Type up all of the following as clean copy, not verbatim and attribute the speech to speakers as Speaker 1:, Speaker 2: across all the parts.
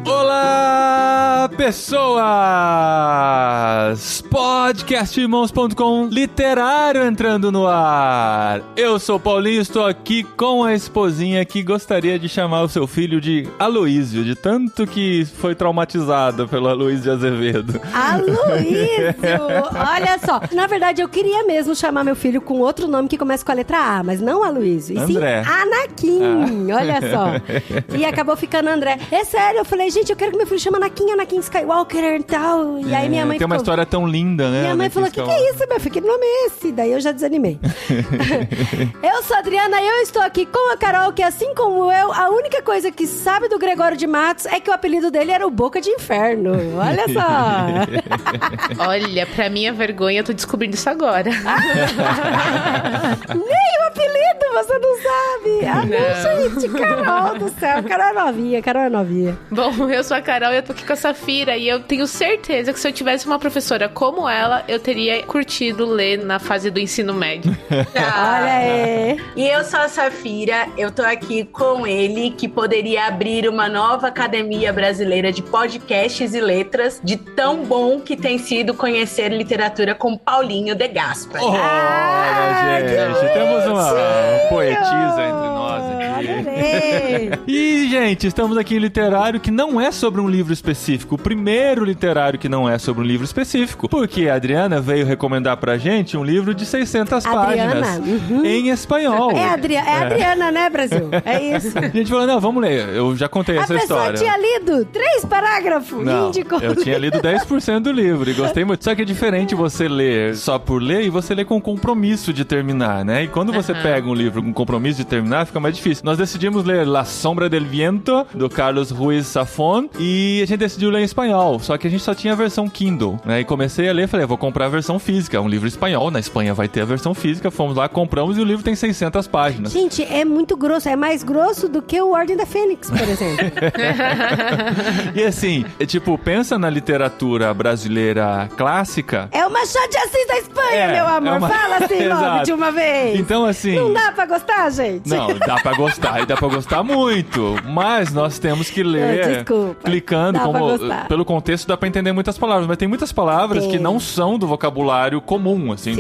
Speaker 1: Olá, pessoas! Podcastirmãos.com literário entrando no ar. Eu sou o Paulinho, estou aqui com a esposinha que gostaria de chamar o seu filho de Aloísio, de tanto que foi traumatizado pelo Aloísio de Azevedo.
Speaker 2: Aloísio! Olha só, na verdade eu queria mesmo chamar meu filho com outro nome que começa com a letra A, mas não Aloísio, e
Speaker 1: André.
Speaker 2: sim Anakin, olha só. E acabou ficando André. É sério, eu falei, gente, eu quero que meu filho chame Anakin Skywalker e tal. E aí minha mãe
Speaker 1: tem uma
Speaker 2: ficou...
Speaker 1: história tão linda, né?
Speaker 2: Minha mãe falou, que é isso, meu filho? Que nome é esse? Daí eu já desanimei. Eu sou a Adriana e eu estou aqui com a Carol, que assim como eu, a única coisa que sabe do Gregório de Matos é que o apelido dele era o Boca de Inferno. Olha só.
Speaker 3: Olha, pra minha vergonha, eu tô descobrindo isso agora.
Speaker 2: Nem o apelido você não sabe. Ah, não, gente, Carol do céu. Carol é novinha.
Speaker 3: Bom, eu sou a Carol e eu tô aqui com a Safira e eu tenho certeza que se eu tivesse uma professora como ela, eu teria curtido ler na fase do ensino médio.
Speaker 2: Olha aí.
Speaker 4: E eu sou a Safira, eu tô aqui com ele, que poderia abrir uma nova academia brasileira de podcasts e letras, de tão bom que tem sido conhecer literatura com Paulinho de Gaspari.
Speaker 1: Olha, gente, temos uma poetisa entre nós aqui. E, gente, estamos aqui em literário que não é sobre um livro específico. O primeiro literário que não é sobre um livro específico. Porque a Adriana veio recomendar pra gente um livro de 600 páginas em espanhol.
Speaker 2: É Adriana, né, Brasil? É isso.
Speaker 1: A gente falou, não, vamos ler. Eu já contei essa história.
Speaker 2: A pessoa tinha lido 3 parágrafos.
Speaker 1: Não, eu tinha lido 10% do livro e gostei muito. Só que é diferente você ler só por ler e você ler com compromisso de terminar, né? E quando você pega um livro com compromisso de terminar, fica mais difícil. Nós decidimos ler La Sombra del Viento, do Carlos Ruiz Zafón, e a gente decidiu ler em espanhol, só que a gente só tinha a versão Kindle, né? E comecei a ler, falei, vou comprar a versão física, um livro espanhol, na Espanha vai ter a versão física, fomos lá, compramos e o livro tem 600 páginas.
Speaker 2: Gente, é muito grosso, é mais grosso do que o Ordem da Fênix, por exemplo.
Speaker 1: E assim, pensa na literatura brasileira clássica.
Speaker 2: É o Machado de Assis da Espanha, meu amor, fala assim logo de uma vez.
Speaker 1: Então assim...
Speaker 2: Não dá pra gostar, gente?
Speaker 1: Não, dá pra gostar, e dá pra gostar muito, mas nós temos que ler clicando, pelo contexto dá pra entender muitas palavras, mas tem muitas palavras que não são do vocabulário comum, assim,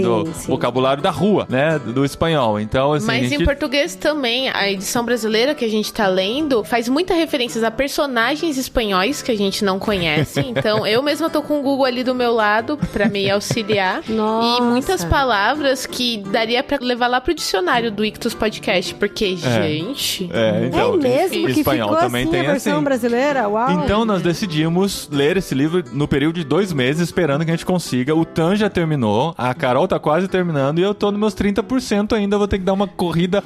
Speaker 1: vocabulário da rua, né, do espanhol, então assim...
Speaker 3: Mas em português também, a edição brasileira que a gente tá lendo faz muitas referências a personagens espanhóis que a gente não conhece, então eu mesma tô com o Google ali do meu lado pra me auxiliar.
Speaker 2: Nossa.
Speaker 3: E muitas palavras que daria pra levar lá pro dicionário do Ictus Podcast, porque, gente...
Speaker 2: Então, mesmo que
Speaker 1: espanhol
Speaker 2: ficou
Speaker 1: também
Speaker 2: assim
Speaker 1: tem
Speaker 2: a versão
Speaker 1: assim.
Speaker 2: Brasileira? Uau.
Speaker 1: Então nós decidimos ler esse livro no período de 2 meses, esperando que a gente consiga. O Tan já terminou, a Carol tá quase terminando e eu tô nos meus 30% ainda, vou ter que dar uma corrida,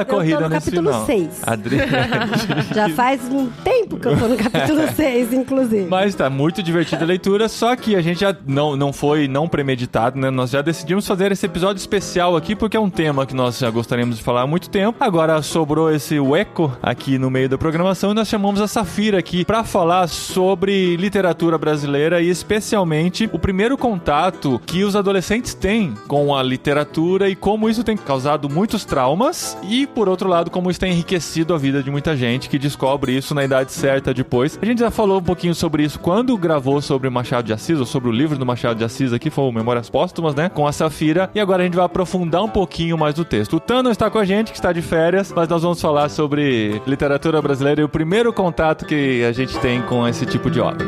Speaker 1: corrida nesse final.
Speaker 2: Eu tô no capítulo 6. Já faz um tempo que eu tô no capítulo 6, inclusive.
Speaker 1: Mas tá muito divertida a leitura, só que a gente já não foi premeditado, né? Nós já decidimos fazer esse episódio especial aqui, porque é um tema que nós já gostaríamos de falar há muito tempo. Agora sobrou esse hueco aqui no meio da programação e nós chamamos a Safira aqui pra falar sobre literatura brasileira e especialmente o primeiro contato que os adolescentes têm com a literatura e como isso tem causado muitos traumas e, por outro lado, como isso tem enriquecido a vida de muita gente que descobre isso na idade certa depois. A gente já falou um pouquinho sobre isso quando gravou sobre Machado de Assis, ou sobre o livro do Machado de Assis aqui, foi o Memórias Póstumas, né? Com a Safira. E agora a gente vai aprofundar um pouquinho mais do texto. O Tan não está com a gente, que está de férias, mas nós vamos falar sobre literatura brasileira e o primeiro contato que a gente tem com esse tipo de obra.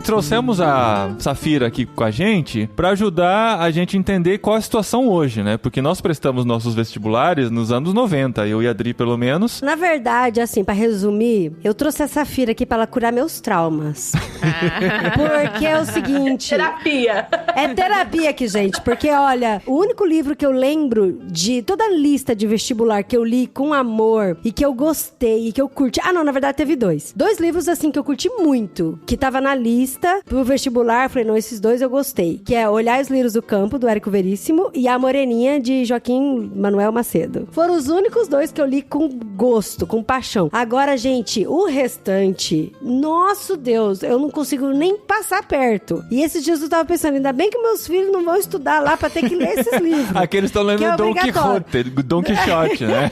Speaker 1: Trouxemos a Safira aqui com a gente para ajudar a gente a entender qual é a situação hoje, né? Porque nós prestamos nossos vestibulares nos anos 90, eu e a Adri pelo menos.
Speaker 2: Na verdade, assim, para resumir, eu trouxe a Safira aqui para ela curar meus traumas. Porque é o seguinte...
Speaker 4: Terapia.
Speaker 2: É terapia aqui, gente. Porque, olha, o único livro que eu lembro de toda a lista de vestibular que eu li com amor e que eu gostei e que eu curti... Ah, não, na verdade teve 2. 2 livros, assim, que eu curti muito, que tava na lista lista pro vestibular. Falei, não, esses dois eu gostei. Que é Olhar os Lírios do Campo, do Érico Veríssimo, e A Moreninha, de Joaquim Manuel Macedo. Foram os únicos dois que eu li com gosto, com paixão. Agora, gente, o restante, nosso Deus, eu não consigo nem passar perto. E esses dias eu tava pensando, ainda bem que meus filhos não vão estudar lá pra ter que ler esses livros.
Speaker 1: Aqueles estão lendo Don Quixote, né?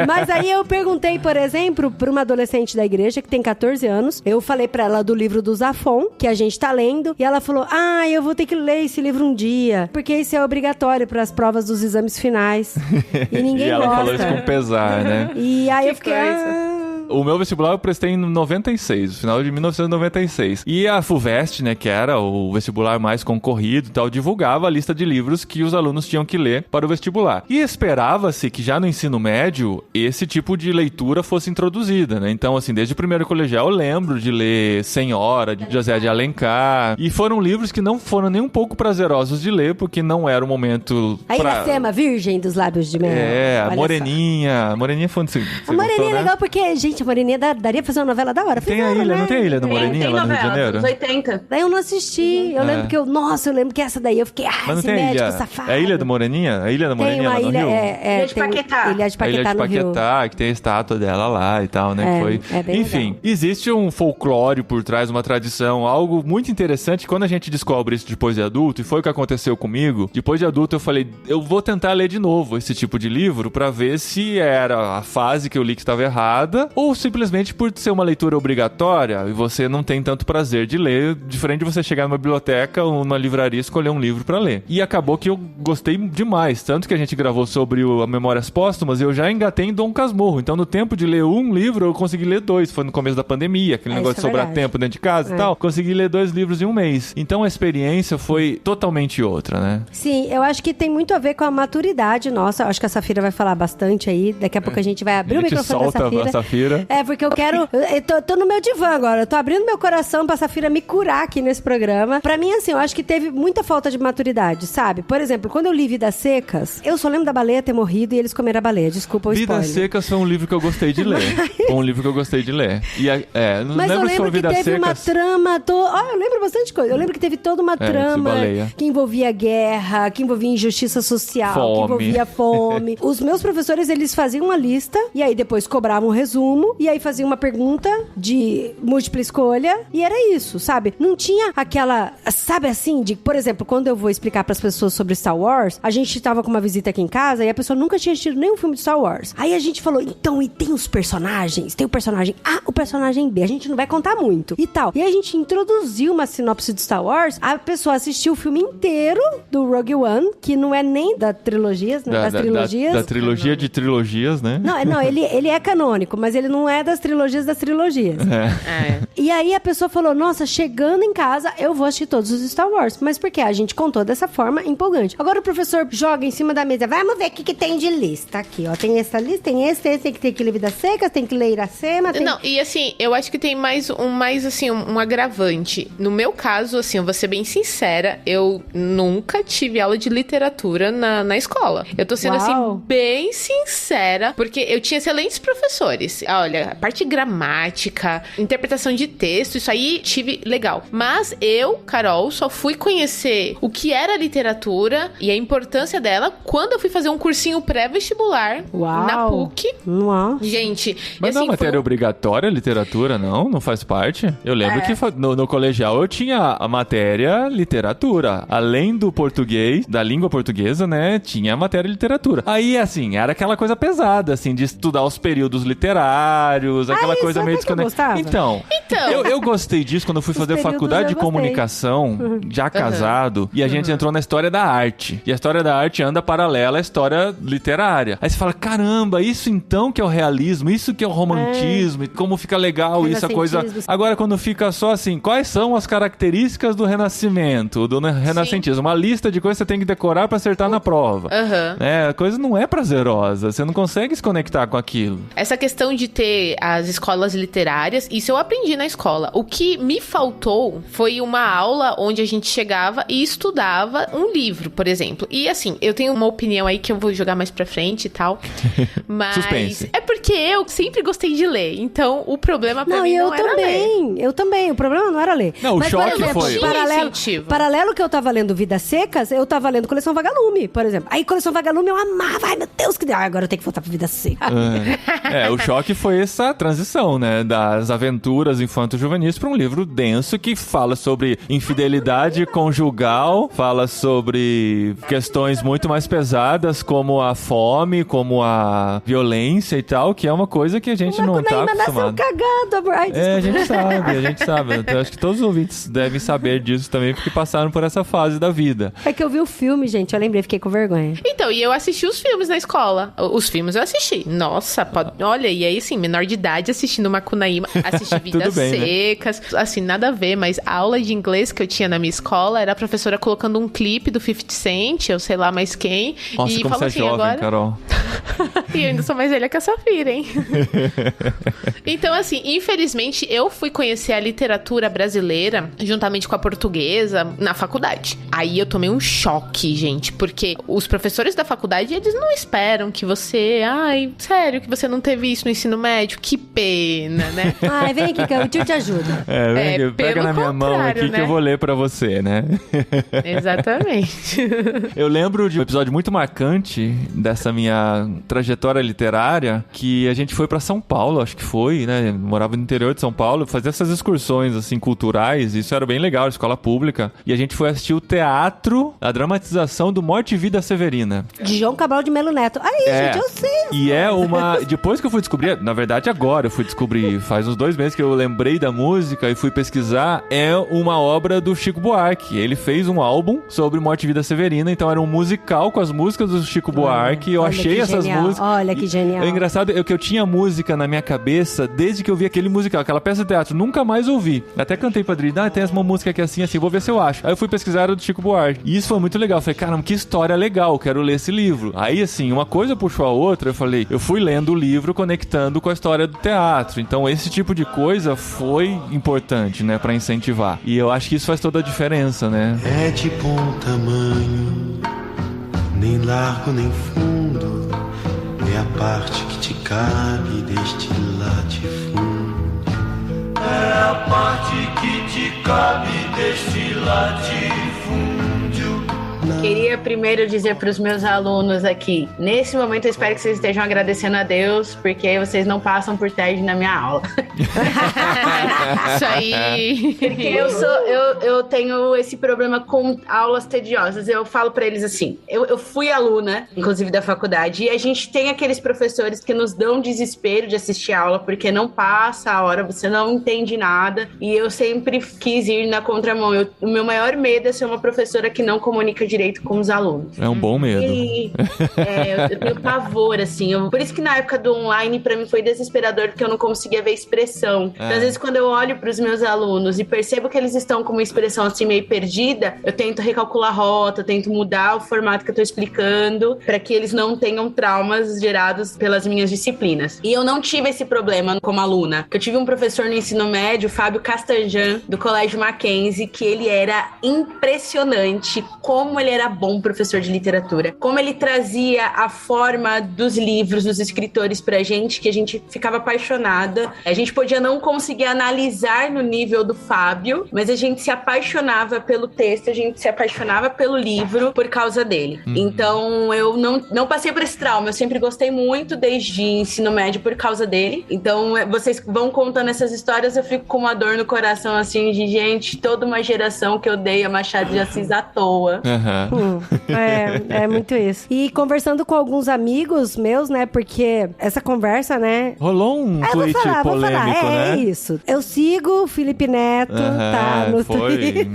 Speaker 2: Mas aí eu perguntei, por exemplo, pra uma adolescente da igreja que tem 14 anos, eu falei pra ela do livro do Zafon, que a gente tá lendo, e ela falou, eu vou ter que ler esse livro um dia, porque isso é obrigatório pras provas dos exames finais. E ninguém
Speaker 1: e ela
Speaker 2: gosta.
Speaker 1: falou isso com pesar, né?
Speaker 2: E aí eu fiquei...
Speaker 1: O meu vestibular eu prestei em 96, no final de 1996. E a FUVEST, né, que era o vestibular mais concorrido e tal, divulgava a lista de livros que os alunos tinham que ler para o vestibular. E esperava-se que já no ensino médio, esse tipo de leitura fosse introduzida, né? Então, assim, desde o primeiro colegial eu lembro de ler Senhora, de José de Alencar. E foram livros que não foram nem um pouco prazerosos de ler, porque não era o momento
Speaker 2: A Iracema, Virgem dos Lábios de Mel.
Speaker 1: A Moreninha. A Moreninha foi onde você
Speaker 2: A Moreninha
Speaker 1: gostou,
Speaker 2: é legal porque, gente, a Moreninha daria pra fazer uma novela da hora.
Speaker 1: Tem a ilha,
Speaker 2: né?
Speaker 1: não tem a ilha da Moreninha lá no Rio de Janeiro?
Speaker 4: Dos 80.
Speaker 2: Daí eu não assisti. Eu lembro que eu lembro que essa daí eu fiquei,
Speaker 1: Mas não
Speaker 2: esse
Speaker 1: tem a
Speaker 2: médico
Speaker 1: ilha,
Speaker 2: safado.
Speaker 1: é a ilha da Moreninha? A ilha da Moreninha lá no Rio?
Speaker 4: Ilha de Paquetá.
Speaker 2: Ilha de Paquetá no Rio.
Speaker 1: Ilha de Paquetá, que tem a estátua dela lá e tal, né?
Speaker 2: Bem
Speaker 1: Enfim,
Speaker 2: legal.
Speaker 1: existe um folclore por trás, uma tradição, algo muito interessante. Quando a gente descobre isso depois de adulto, e foi o que aconteceu comigo, depois de adulto eu falei, eu vou tentar ler de novo esse tipo de livro pra ver se era a fase que eu li que estava errada, ou simplesmente por ser uma leitura obrigatória e você não tem tanto prazer de ler, diferente de você chegar numa biblioteca ou numa livraria e escolher um livro pra ler. E acabou que eu gostei demais, tanto que a gente gravou sobre a Memórias Póstumas, eu já engatei em Dom Casmurro. Então, no tempo de ler um livro, eu consegui ler 2. Foi no começo da pandemia, aquele negócio de sobrar tempo dentro de casa e tal. Consegui ler 2 livros em um mês. Então, a experiência foi totalmente outra, né?
Speaker 2: Sim, eu acho que tem muito a ver com a maturidade nossa. Eu acho que a Safira vai falar bastante aí. Daqui a pouco a gente vai abrir o microfone da Safira.
Speaker 1: A Safira.
Speaker 2: Porque eu quero... Eu tô no meu divã agora. Eu tô abrindo meu coração pra Safira me curar aqui nesse programa. Pra mim, assim, eu acho que teve muita falta de maturidade, sabe? Por exemplo, quando eu li Vidas Secas, eu só lembro da baleia ter morrido e eles comeram a baleia. Desculpa o spoiler.
Speaker 1: Vidas Secas foi um livro que eu gostei de ler. Foi um livro que eu gostei de ler. E, não
Speaker 2: mas
Speaker 1: lembro
Speaker 2: eu lembro que teve uma trama... eu lembro bastante coisa. Eu lembro que teve toda uma trama que envolvia guerra, que envolvia injustiça social, que envolvia fome. Os meus professores, eles faziam uma lista e aí depois cobravam um resumo e aí faziam uma pergunta de múltipla escolha e era isso, sabe? Não tinha aquela... Sabe assim, por exemplo, quando eu vou explicar pras pessoas sobre Star Wars, a gente tava com uma visita aqui em casa e a pessoa nunca tinha assistido nenhum filme de Star Wars. Aí a gente falou, então, e tem os personagens? Tem o personagem A, o personagem B. A gente não vai contar muito e tal. E a gente introduziu uma sinopse de Star Wars, a pessoa assistiu o filme inteiro do Rogue One, que não é nem da trilogias, né? Das trilogias.
Speaker 1: Da trilogia de trilogias, né?
Speaker 2: Não, ele é canônico, mas ele não é das trilogias. E aí a pessoa falou, nossa, chegando em casa, eu vou assistir todos os Star Wars. Mas por quê? A gente contou dessa forma empolgante. Agora o professor joga em cima da mesa, vamos ver o que tem de lista aqui, ó. Tem essa lista, tem esse, tem que ler Vidas Secas, tem que ler Iracema.
Speaker 3: Não, e assim, eu acho que tem um agravante. No meu caso, assim, eu vou ser bem sincera, eu nunca tive aula de literatura na escola. Eu tô sendo, assim, bem sincera, porque eu tinha excelentes professores. Olha, a parte gramática, interpretação de texto, isso aí tive legal. Mas eu, Carol, só fui conhecer o que era literatura e a importância dela quando eu fui fazer um cursinho pré-vestibular na PUC.
Speaker 2: Nossa.
Speaker 3: Gente,
Speaker 1: mas
Speaker 3: assim,
Speaker 1: não é matéria obrigatória, literatura, não? Não faz parte? Eu lembro que no colegial eu tinha a matéria literatura. Além do português, da língua portuguesa, né? Tinha a matéria literatura. Aí, assim, era aquela coisa pesada, assim, de estudar os períodos literários, aquela coisa meio desconectada. Então, eu gostei disso quando eu fui fazer faculdade de comunicação, já casado, e a gente entrou na história da arte. E a história da arte anda paralela à história literária. Aí você fala, caramba, isso então que é o realismo, isso que é o romantismo, e como fica legal isso, a coisa... Agora, quando fica só assim, quais são as características do renascimento, do renascentismo? Uma lista de coisas que você tem que decorar pra acertar na prova. A coisa não é prazerosa, você não consegue se conectar com aquilo.
Speaker 3: Essa questão de ter as escolas literárias, isso eu aprendi na escola. O que me faltou foi uma aula onde a gente chegava e estudava um livro, por exemplo. E assim, eu tenho uma opinião aí que eu vou jogar mais pra frente e tal, mas
Speaker 1: Suspense.
Speaker 3: é porque eu sempre gostei de ler, então o problema pra mim não era ler.
Speaker 2: Eu também, o problema não era ler.
Speaker 1: Não, o
Speaker 2: mas,
Speaker 1: choque
Speaker 2: por exemplo,
Speaker 1: foi...
Speaker 2: Paralelo que eu tava lendo Vidas Secas, eu tava lendo Coleção Vagalume, por exemplo. Aí Coleção Vagalume eu amava, ai meu Deus, que... agora eu tenho que voltar pra Vidas Secas.
Speaker 1: O choque foi essa transição, né, das aventuras infanto-juvenis pra um livro denso que fala sobre infidelidade conjugal, fala sobre questões muito mais pesadas, como a fome, como a violência e tal, que é uma coisa que a gente não tá acostumado.
Speaker 2: Cagado, ai,
Speaker 1: a gente sabe. Eu acho que todos os ouvintes devem saber disso também, porque passaram por essa fase da vida.
Speaker 2: É que eu vi o filme, gente, eu lembrei, fiquei com vergonha.
Speaker 3: Então, e eu assisti os filmes na escola. Os filmes eu assisti. Nossa, olha, e aí assim, menor de idade assistindo Macunaíma, assisti Vidas
Speaker 1: bem,
Speaker 3: Secas, né? Assim, nada a ver, mas a aula de inglês que eu tinha na minha escola era a professora colocando um clipe do 50 Cent, eu sei lá mais quem.
Speaker 1: Nossa,
Speaker 3: e
Speaker 1: como
Speaker 3: falou
Speaker 1: você
Speaker 3: assim,
Speaker 1: é jovem,
Speaker 3: agora...
Speaker 1: Carol.
Speaker 3: E eu ainda sou mais velha que a Safira, hein? Então, assim, infelizmente, eu fui conhecer a literatura brasileira, juntamente com a portuguesa, na faculdade. Aí eu tomei um choque, gente, porque os professores da faculdade, eles não esperam que você... Ai, sério, que você não teve isso no ensino médio? Que pena, né?
Speaker 2: Ai, vem aqui, que o tio te ajuda.
Speaker 1: Pega na minha mão aqui, né? Que eu vou ler pra você, né?
Speaker 3: Exatamente.
Speaker 1: Eu lembro de um episódio muito marcante dessa minha trajetória literária, que a gente foi pra São Paulo, acho que foi, né? Morava no interior de São Paulo, fazia essas excursões, assim, culturais, isso era bem legal, escola pública. E a gente foi assistir o teatro, a dramatização do Morte e Vida Severina.
Speaker 2: De João Cabral de Melo Neto. Aí, gente, eu sei.
Speaker 1: E é uma... Depois que eu fui descobrir, na verdade agora eu fui descobrir, faz uns 2 meses que eu lembrei da música e fui pesquisar, é uma obra do Chico Buarque. Ele fez um álbum sobre Morte e Vida Severina, então era um musical com as músicas do Chico Buarque. Eu achei essas músicas.
Speaker 2: Olha que genial.
Speaker 1: É engraçado que eu tinha música na minha cabeça desde que eu vi aquele musical, aquela peça de teatro, nunca mais ouvi. Até cantei pra Adri, tem uma música aqui assim, vou ver se eu acho. Aí eu fui pesquisar, era do Chico Buarque. E isso foi muito legal. Eu falei, caramba, que história legal, quero ler esse livro. Aí, assim, uma coisa puxou a outra, eu fui lendo o livro conectando com a história do teatro. Então, esse tipo de coisa foi importante, né, pra incentivar. E eu acho que isso faz toda a diferença, né?
Speaker 5: É de bom tamanho, nem largo nem fundo, é a parte que te cabe deste latifúndio. É a parte que te cabe deste latifúndio.
Speaker 4: Queria primeiro dizer para os meus alunos aqui, nesse momento eu espero que vocês estejam agradecendo a Deus, porque vocês não passam por TED na minha aula.
Speaker 3: Isso aí.
Speaker 4: Porque eu tenho esse problema com aulas tediosas. Eu falo para eles assim, eu fui aluna, inclusive da faculdade, e a gente tem aqueles professores que nos dão desespero de assistir a aula, porque não passa a hora, você não entende nada, e eu sempre quis ir na contramão. O meu maior medo é ser uma professora que não comunica direito com os alunos.
Speaker 1: É um bom medo.
Speaker 4: Eu tenho pavor, assim. Por isso que na época do online, pra mim, foi desesperador, porque eu não conseguia ver expressão. Então, às vezes, quando eu olho pros meus alunos e percebo que eles estão com uma expressão, assim, meio perdida, eu tento recalcular a rota, tento mudar o formato que eu tô explicando, pra que eles não tenham traumas gerados pelas minhas disciplinas. E eu não tive esse problema como aluna. Eu tive um professor no ensino médio, Fábio Castanjan, do Colégio Mackenzie, que ele era impressionante como ele era bom professor de literatura, como ele trazia a forma dos livros, dos escritores pra gente, que a gente ficava apaixonada. A gente podia não conseguir analisar no nível do Fábio, mas a gente se apaixonava pelo texto, a gente se apaixonava pelo livro por causa dele. Então, eu não passei por esse trauma, eu sempre gostei muito desde ensino médio por causa dele. Então, vocês vão contando essas histórias, eu fico com uma dor no coração, assim, de gente, toda uma geração que odeia Machado de Assis à toa.
Speaker 2: É muito isso. E conversando com alguns amigos meus, né? Porque essa conversa, né?
Speaker 1: Rolou um tweet polêmico, né?
Speaker 2: É isso. Eu sigo o Felipe Neto, tá? No Twitter.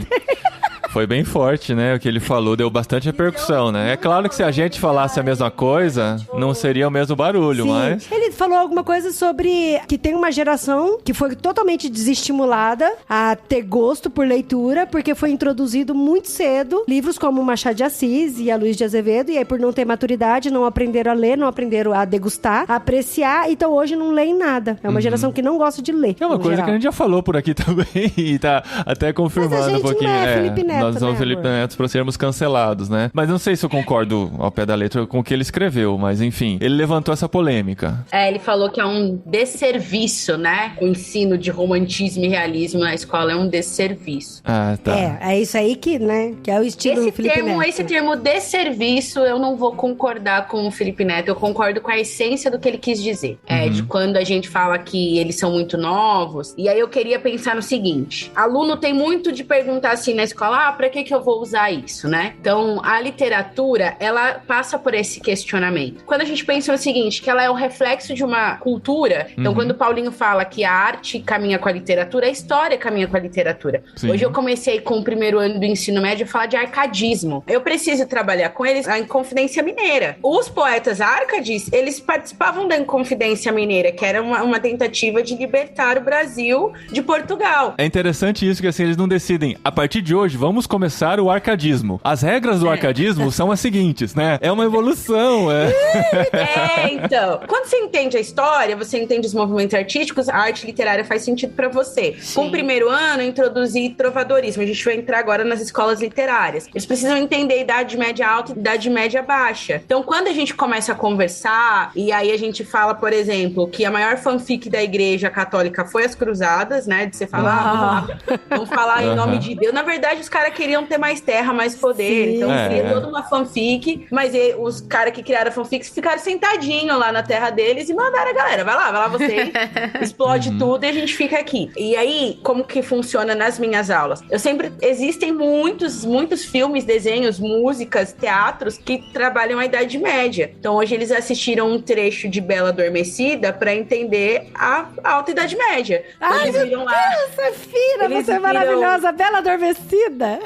Speaker 1: Foi bem forte, né? O que ele falou deu bastante repercussão, né? É claro que se a gente falasse a mesma coisa, não seria o mesmo barulho,
Speaker 2: Sim.
Speaker 1: mas...
Speaker 2: Ele falou alguma coisa sobre que tem uma geração que foi totalmente desestimulada a ter gosto por leitura, porque foi introduzido muito cedo livros como Machado de Assis e a Luiz de Azevedo, e aí por não ter maturidade, não aprenderam a ler, não aprenderam a degustar, a apreciar, então hoje não leem nada. É uma geração que não gosta de ler.
Speaker 1: É uma coisa que a gente já falou por aqui também e tá até confirmando um pouquinho.
Speaker 2: Não é Felipe Neto,
Speaker 1: nós somos
Speaker 2: né,
Speaker 1: Felipe Neto pra sermos cancelados, né? Mas não sei se eu concordo ao pé da letra com o que ele escreveu, mas enfim, ele levantou essa polêmica.
Speaker 4: Ele falou que é um desserviço, né? O ensino de romantismo e realismo na escola é um desserviço.
Speaker 1: Ah, tá.
Speaker 2: É isso aí que, né, que é o estilo do Felipe Neto.
Speaker 4: Esse termo desserviço, eu não vou concordar com o Felipe Neto, eu concordo com a essência do que ele quis dizer. De quando a gente fala que eles são muito novos, e aí eu queria pensar no seguinte, aluno tem muito de perguntar assim na escola, pra que eu vou usar isso, né? Então, a literatura, ela passa por esse questionamento. Quando a gente pensa no seguinte, que ela é um reflexo de uma cultura, então quando o Paulinho fala que a arte caminha com a literatura, a história caminha com a literatura.
Speaker 1: Sim.
Speaker 4: Hoje eu comecei com o primeiro ano do ensino médio a falar de arcadismo. Eu preciso trabalhar com eles a Inconfidência Mineira. Os poetas árcades, eles participavam da Inconfidência Mineira, que era uma tentativa de libertar o Brasil de Portugal.
Speaker 1: É interessante isso, que assim, eles não decidem, a partir de hoje, vamos começar o arcadismo. As regras do arcadismo são as seguintes, né? É uma evolução,
Speaker 4: Então, quando você entende a história, você entende os movimentos artísticos, a arte literária faz sentido pra você.
Speaker 3: Sim.
Speaker 4: Com o primeiro ano, eu introduzi trovadorismo. A gente vai entrar agora nas escolas literárias. Eles precisam entender a Idade Média Alta e Idade Média Baixa. Então, quando a gente começa a conversar, e aí a gente fala, por exemplo, que a maior fanfic da Igreja Católica foi as Cruzadas, né? De você falar, vamos falar em nome de Deus. Na verdade, os caras queriam ter mais terra, mais poder.
Speaker 2: Sim.
Speaker 4: Então, cria toda uma fanfic, mas os caras que criaram a fanfic ficaram sentadinhos lá na terra deles e mandaram a galera, vai lá vocês, explode tudo e a gente fica aqui. E aí, como que funciona nas minhas aulas? Existem muitos filmes, desenhos, músicas, teatros que trabalham a Idade Média. Então, hoje eles assistiram um trecho de Bela Adormecida para entender a Alta Idade Média.
Speaker 2: Ai, meu Deus, Safira, você é maravilhosa, Bela Adormecida.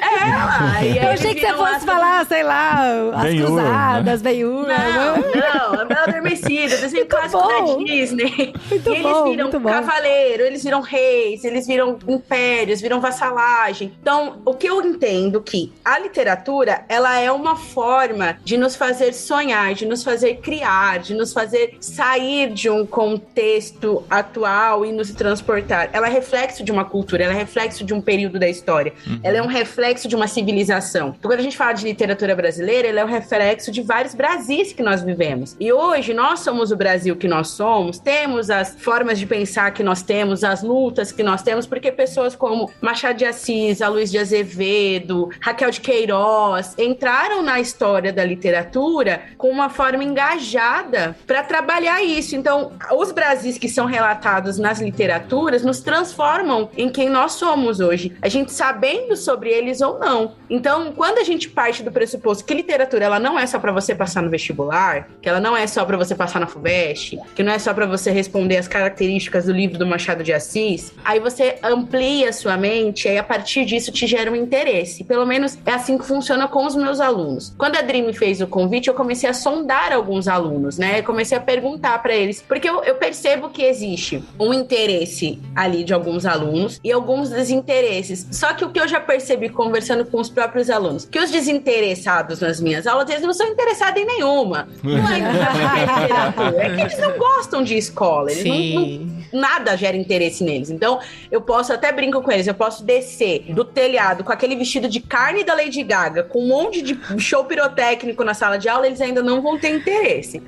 Speaker 2: Eu achei que você fosse falar, sei lá, as
Speaker 1: Ben-Hur,
Speaker 2: Cruzadas, Ben-Hur.
Speaker 4: Não, a Bela Adormecida, desenho clássico da Disney.
Speaker 2: Muito
Speaker 4: e eles
Speaker 2: bom,
Speaker 4: viram
Speaker 2: muito bom.
Speaker 4: cavaleiro, eles viram reis, eles viram impérios, viram vassalagem. Então, o que eu entendo que a literatura, ela é uma forma de nos fazer sonhar, de nos fazer criar, de nos fazer sair de um contexto atual e nos transportar. Ela é reflexo de uma cultura, ela é reflexo de um período da história. Ela é um reflexo de uma civilização. Então, quando a gente fala de literatura brasileira, ela é um reflexo de vários Brasis que nós vivemos. E hoje, nós somos o Brasil que nós somos, temos as formas de pensar que nós temos, as lutas que nós temos, porque pessoas como Machado de Assis, a Luiz de Azevedo, Raquel de Queiroz, entraram na história da literatura com uma forma engajada para trabalhar isso. Então, os Brasis que são relatados nas literaturas nos transformam em quem nós somos hoje, a gente sabendo sobre eles ou não. Então, quando a gente parte do pressuposto que literatura ela não é só para você passar no vestibular, que ela não é só para você passar na FUVEST, que não é só para você responder as características do livro do Machado de Assis, aí você amplia a sua mente e aí a partir disso te gera um interesse. Pelo menos é assim que funciona com os meus alunos. Quando a Dri me fez o convite, eu comecei a sondar alguns alunos, né? Eu comecei a perguntar para eles, porque eu percebo que existe um interesse ali de alguns alunos e alguns desinteresses. Só que o que eu já percebi conversando com os próprios alunos, que os desinteressados nas minhas aulas, eles não são interessados em nenhuma. Não é literatura, é que eles não gostam de escola, eles nada gera interesse neles. Então, eu posso, até brinco com eles, eu posso descer do telhado com aquele vestido de carne da Lady Gaga, com um monte de show pirotécnico na sala de aula, eles ainda não vão ter interesse.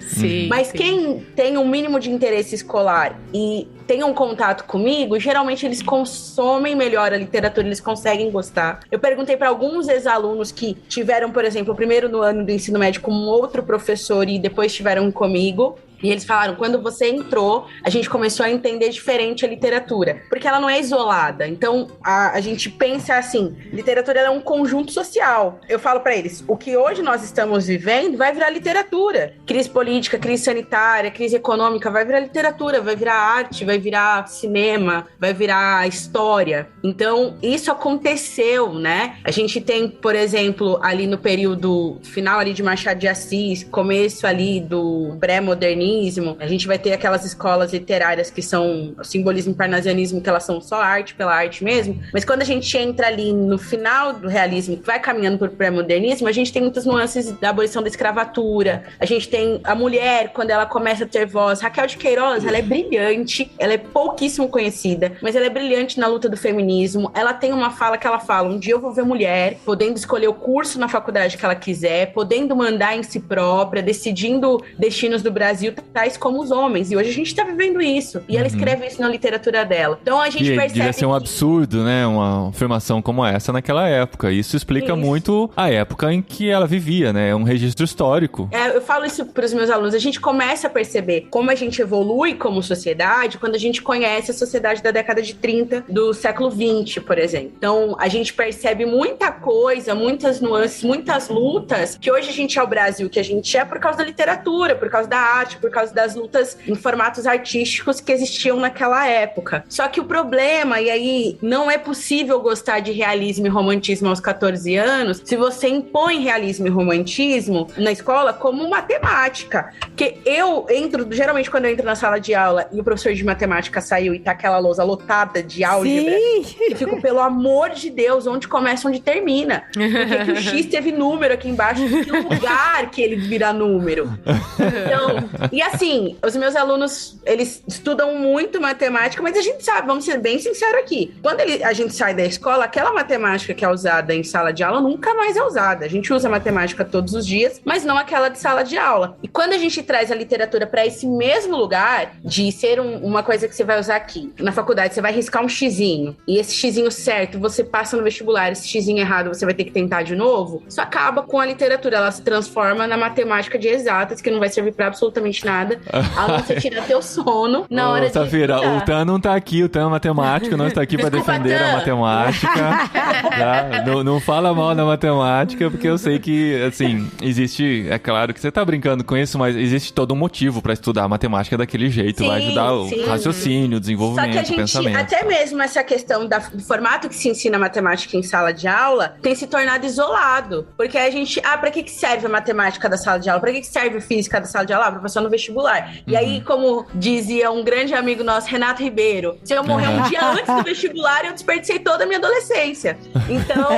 Speaker 4: Mas quem tem um mínimo de interesse escolar e tem um contato comigo, geralmente eles consomem melhor a literatura, eles conseguem gostar. Eu perguntei para alguns ex-alunos que tiveram, por exemplo, o primeiro no ano do ensino médio com um outro professor e depois estiveram comigo, E eles falaram, quando você entrou, a gente começou a entender diferente a literatura, porque ela não é isolada. Então, a gente pensa assim, literatura é um conjunto social. Eu falo pra eles, o que hoje nós estamos vivendo vai virar literatura. Crise política, crise sanitária, crise econômica, vai virar literatura, vai virar arte, vai virar cinema, vai virar história. Então, isso aconteceu, né? A gente tem, por exemplo, ali no período final ali de Machado de Assis, começo ali do pré-modernismo, a gente vai ter aquelas escolas literárias que são simbolismo e parnasianismo, que elas são só arte pela arte mesmo, mas quando a gente entra ali no final do realismo, que vai caminhando pro pré-modernismo, a gente tem muitas nuances da abolição da escravatura, a gente tem a mulher, quando ela começa a ter voz. Raquel de Queiroz, ela é brilhante, ela é pouquíssimo conhecida, mas ela é brilhante na luta do feminismo. Ela tem uma fala que ela fala, um dia eu vou ver mulher, podendo escolher o curso na faculdade que ela quiser, podendo mandar em si própria, decidindo destinos do Brasil, tais como os homens. E hoje a gente tá vivendo isso. E ela escreve isso na literatura dela. Então a gente percebe
Speaker 1: devia ser um absurdo, né? Uma afirmação como essa naquela época. Isso explica muito a época em que ela vivia, né? É um registro histórico.
Speaker 4: Eu falo isso pros meus alunos. A gente começa a perceber como a gente evolui como sociedade quando a gente conhece a sociedade da década de 30 do século 20, por exemplo. Então, a gente percebe muita coisa, muitas nuances, muitas lutas, que hoje a gente é o Brasil que a gente é por causa da literatura, por causa da arte, por causa das lutas em formatos artísticos que existiam naquela época. Só que o problema, e aí não é possível gostar de realismo e romantismo aos 14 anos se você impõe realismo e romantismo na escola como matemática. Porque geralmente quando eu entro na sala de aula e o professor de matemática saiu e tá aquela lousa lotada de álgebra, eu fico, pelo amor de Deus, onde começa, onde termina? Porque que o X teve número aqui embaixo, que lugar que ele vira número. Então, e assim, os meus alunos, eles estudam muito matemática, mas a gente sabe, vamos ser bem sinceros aqui, quando a gente sai da escola, aquela matemática que é usada em sala de aula nunca mais é usada. A gente usa matemática todos os dias, mas não aquela de sala de aula. E quando a gente traz a literatura para esse mesmo lugar, de ser uma coisa que você vai usar aqui, na faculdade, você vai riscar um xizinho, e esse xizinho certo, você passa no vestibular, esse xizinho errado, você vai ter que tentar de novo, isso acaba com a literatura, ela se transforma na matemática de exatas, que não vai servir pra absolutamente nada, a não ser tirar teu sono na hora de
Speaker 1: Safira, o Tan não tá aqui, o Tan é matemático, não está aqui pra defender a matemática. Tá? Não fala mal da matemática, porque eu sei que, assim, existe, é claro que você tá brincando com isso, mas existe todo um motivo pra estudar a matemática daquele jeito, vai ajudar o raciocínio, o desenvolvimento,
Speaker 4: só que
Speaker 1: o pensamento.
Speaker 4: Até mesmo essa questão do formato que se ensina matemática em sala de aula tem se tornado isolado, porque a gente, pra que serve a matemática da sala de aula? Pra que serve a física da sala de aula? Professor no vestibular. E aí, como dizia um grande amigo nosso, Renato Ribeiro, se eu morrer um dia antes do vestibular, eu desperdicei toda a minha adolescência. Então,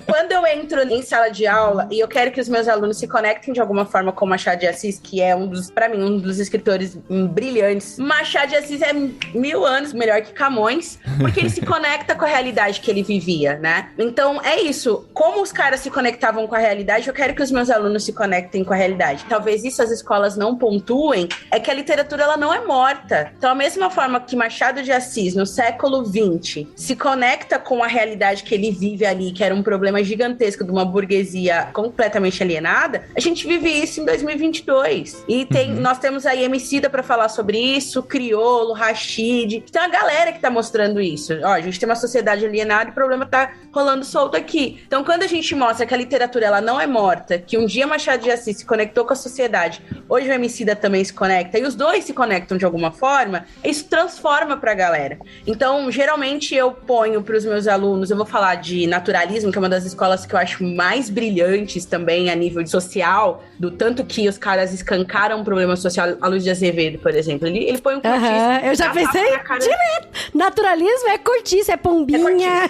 Speaker 4: quando eu entro em sala de aula e eu quero que os meus alunos se conectem de alguma forma com Machado de Assis, que é pra mim, um dos escritores brilhantes. Machado de Assis é 1000 anos melhor que Camões, porque ele se conecta com a realidade que ele vivia, né? Então, é isso. Como os caras se conectavam com a realidade, eu quero que os meus alunos se conectem com a realidade. Talvez isso as escolas não pontuem, é que a literatura, ela não é morta. Então, a mesma forma que Machado de Assis, no século XX, se conecta com a realidade que ele vive ali, que era um problema gigantesco de uma burguesia completamente alienada, a gente vive isso em 2022. E nós temos aí Emicida pra falar sobre isso, Criolo, Rashid, tem uma galera que tá mostrando isso. Ó, a gente tem uma sociedade alienada e o problema tá rolando solto aqui. Então, quando a gente mostra que a literatura, ela não é morta, que um dia Machado de Assis se conectou com a sociedade, hoje o Emicida também se conecta, e os dois se conectam de alguma forma, isso transforma pra galera. Então, geralmente eu ponho pros meus alunos, eu vou falar de naturalismo, que é uma das escolas que eu acho mais brilhantes também a nível social, do tanto que os caras escancaram um problema social. A Luiz de Azevedo, por exemplo, ele põe um cortiço.
Speaker 2: Eu já pensei direto. Naturalismo é cortiço, é pombinha.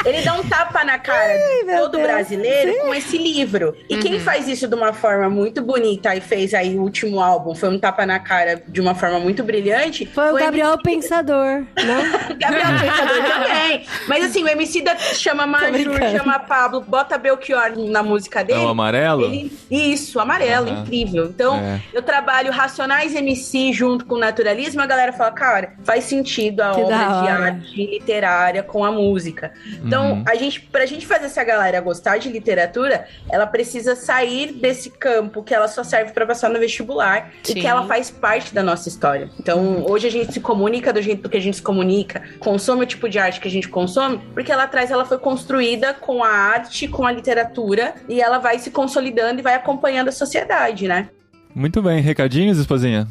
Speaker 4: Ele dá um tapa na cara de todo brasileiro com esse livro. E quem faz isso de uma forma muito bonita e fez aí o último álbum, foi um tapa na cara de uma forma muito brilhante.
Speaker 2: Foi o Gabriel Pensador, não?
Speaker 4: Gabriel Pensador também. Mas assim, o Emicida chama Majur, chama Pablo, bota Belchior na música dele.
Speaker 1: É o Amarelo?
Speaker 4: Isso, Amarelo, incrível. Então, eu trabalho Racionais MC junto com o naturalismo, a galera fala, cara, faz sentido a obra de arte literária com a música. Então, pra gente fazer essa galera gostar de literatura, ela precisa sair desse campo que ela só serve pra passar no vestibular e que ela faz parte da nossa história. Então, hoje a gente se comunica do jeito que a gente se comunica, consome o tipo de arte que a gente consome, porque ela foi construída com a arte, com a literatura, e ela vai se consolidando e vai acompanhando a sociedade, né?
Speaker 1: Muito bem. Recadinhos, esposinha?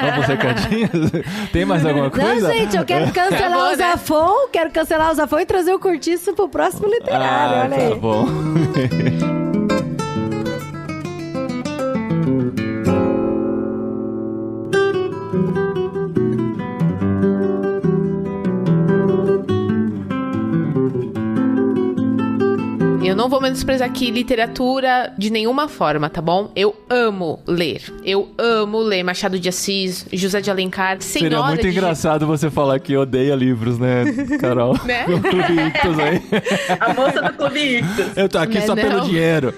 Speaker 1: Vamos recadinhos? Tem mais alguma coisa?
Speaker 2: Não, gente, eu quero cancelar o Zafon, e trazer o Curtiço pro próximo literário, olha aí.
Speaker 1: Tá bom.
Speaker 3: Eu não vou menosprezar aqui literatura de nenhuma forma, tá bom? Eu amo ler. Eu amo ler Machado de Assis, José de Alencar, Senhora
Speaker 1: Seria muito engraçado você falar que odeia livros, né, Carol?
Speaker 3: Né?
Speaker 1: O Clube Ictus aí.
Speaker 4: A moça do Clube Ictus.
Speaker 1: Eu tô aqui só pelo dinheiro.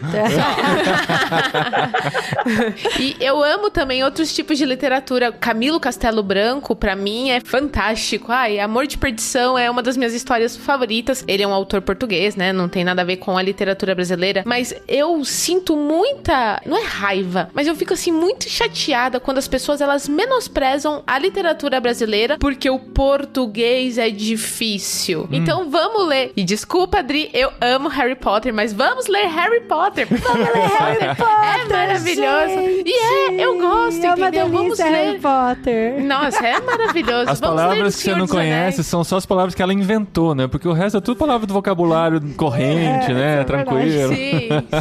Speaker 3: E eu amo também outros tipos de literatura. Camilo Castelo Branco, pra mim, é fantástico. Ai, Amor de Perdição é uma das minhas histórias favoritas. Ele é um autor português, né? Não tem nada a ver com a literatura brasileira. Mas eu sinto muita... Não é raiva, mas eu fico, assim, muito chateada quando as pessoas, elas menosprezam a literatura brasileira porque o português é difícil. Então, vamos ler. E desculpa, Adri, eu amo Harry Potter, mas vamos ler Harry Potter.
Speaker 2: Vamos ler Harry Potter,
Speaker 3: É maravilhoso.
Speaker 2: gente.
Speaker 3: Eu gosto,
Speaker 2: É uma
Speaker 3: entendeu? Vamos
Speaker 2: delícia,
Speaker 3: ler.
Speaker 2: Harry Potter.
Speaker 3: Nossa, é maravilhoso.
Speaker 1: As
Speaker 3: Vamos ler
Speaker 1: palavras
Speaker 3: O
Speaker 1: que você
Speaker 3: Senhor
Speaker 1: não
Speaker 3: dos Anéis.
Speaker 1: conhece são só as palavras que ela inventou, né? Porque o resto é tudo palavra do vocabulário corrente, né? Tranquilo.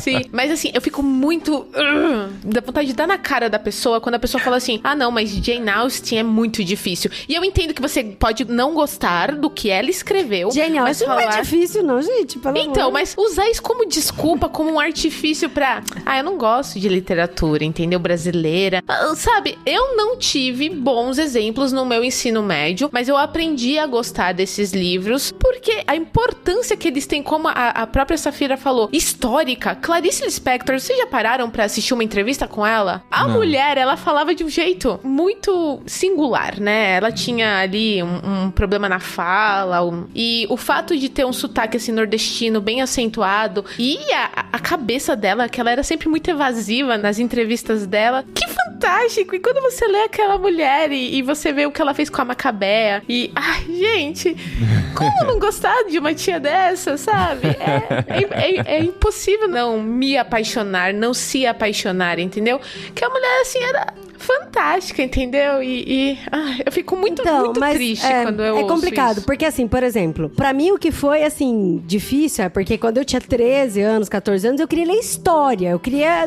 Speaker 3: Sim. Mas assim, eu fico muito... dá vontade de dar na cara da pessoa quando a pessoa fala assim, ah não, mas Jane Austen é muito difícil. E eu entendo que você pode não gostar do que ela escreveu.
Speaker 2: Jane
Speaker 3: mas
Speaker 2: Austen não é difícil não, gente. Pelo
Speaker 3: Então,
Speaker 2: amor.
Speaker 3: mas usar isso como desculpa, como um artifício pra... Ah, eu não gosto de literatura, entendeu? Brasileira. Sabe, eu não tive bons exemplos no meu ensino médio, mas eu aprendi a gostar desses livros porque a importância que eles têm, como a própria Safira falou, histórica. Clarice Lispector, vocês já pararam pra assistir uma entrevista com ela? A mulher, ela falava de um jeito muito singular, né? Ela tinha ali um problema na fala, e o fato de ter um sotaque assim nordestino bem acentuado, e a cabeça dela, que ela era sempre muito evasiva nas entrevistas dela, que fantástico! E quando você lê aquela mulher e você vê o que ela fez com a Macabea, e ai, gente, como não gostar de uma tia dessa, sabe? É impossível não me apaixonar, não se apaixonar, entendeu? Que a mulher, assim, era fantástica, entendeu? Eu fico muito triste quando eu ouço
Speaker 2: complicado,
Speaker 3: isso.
Speaker 2: porque assim, por exemplo, pra mim o que foi, assim, difícil é porque quando eu tinha 13 anos, 14 anos, eu queria ler história, eu queria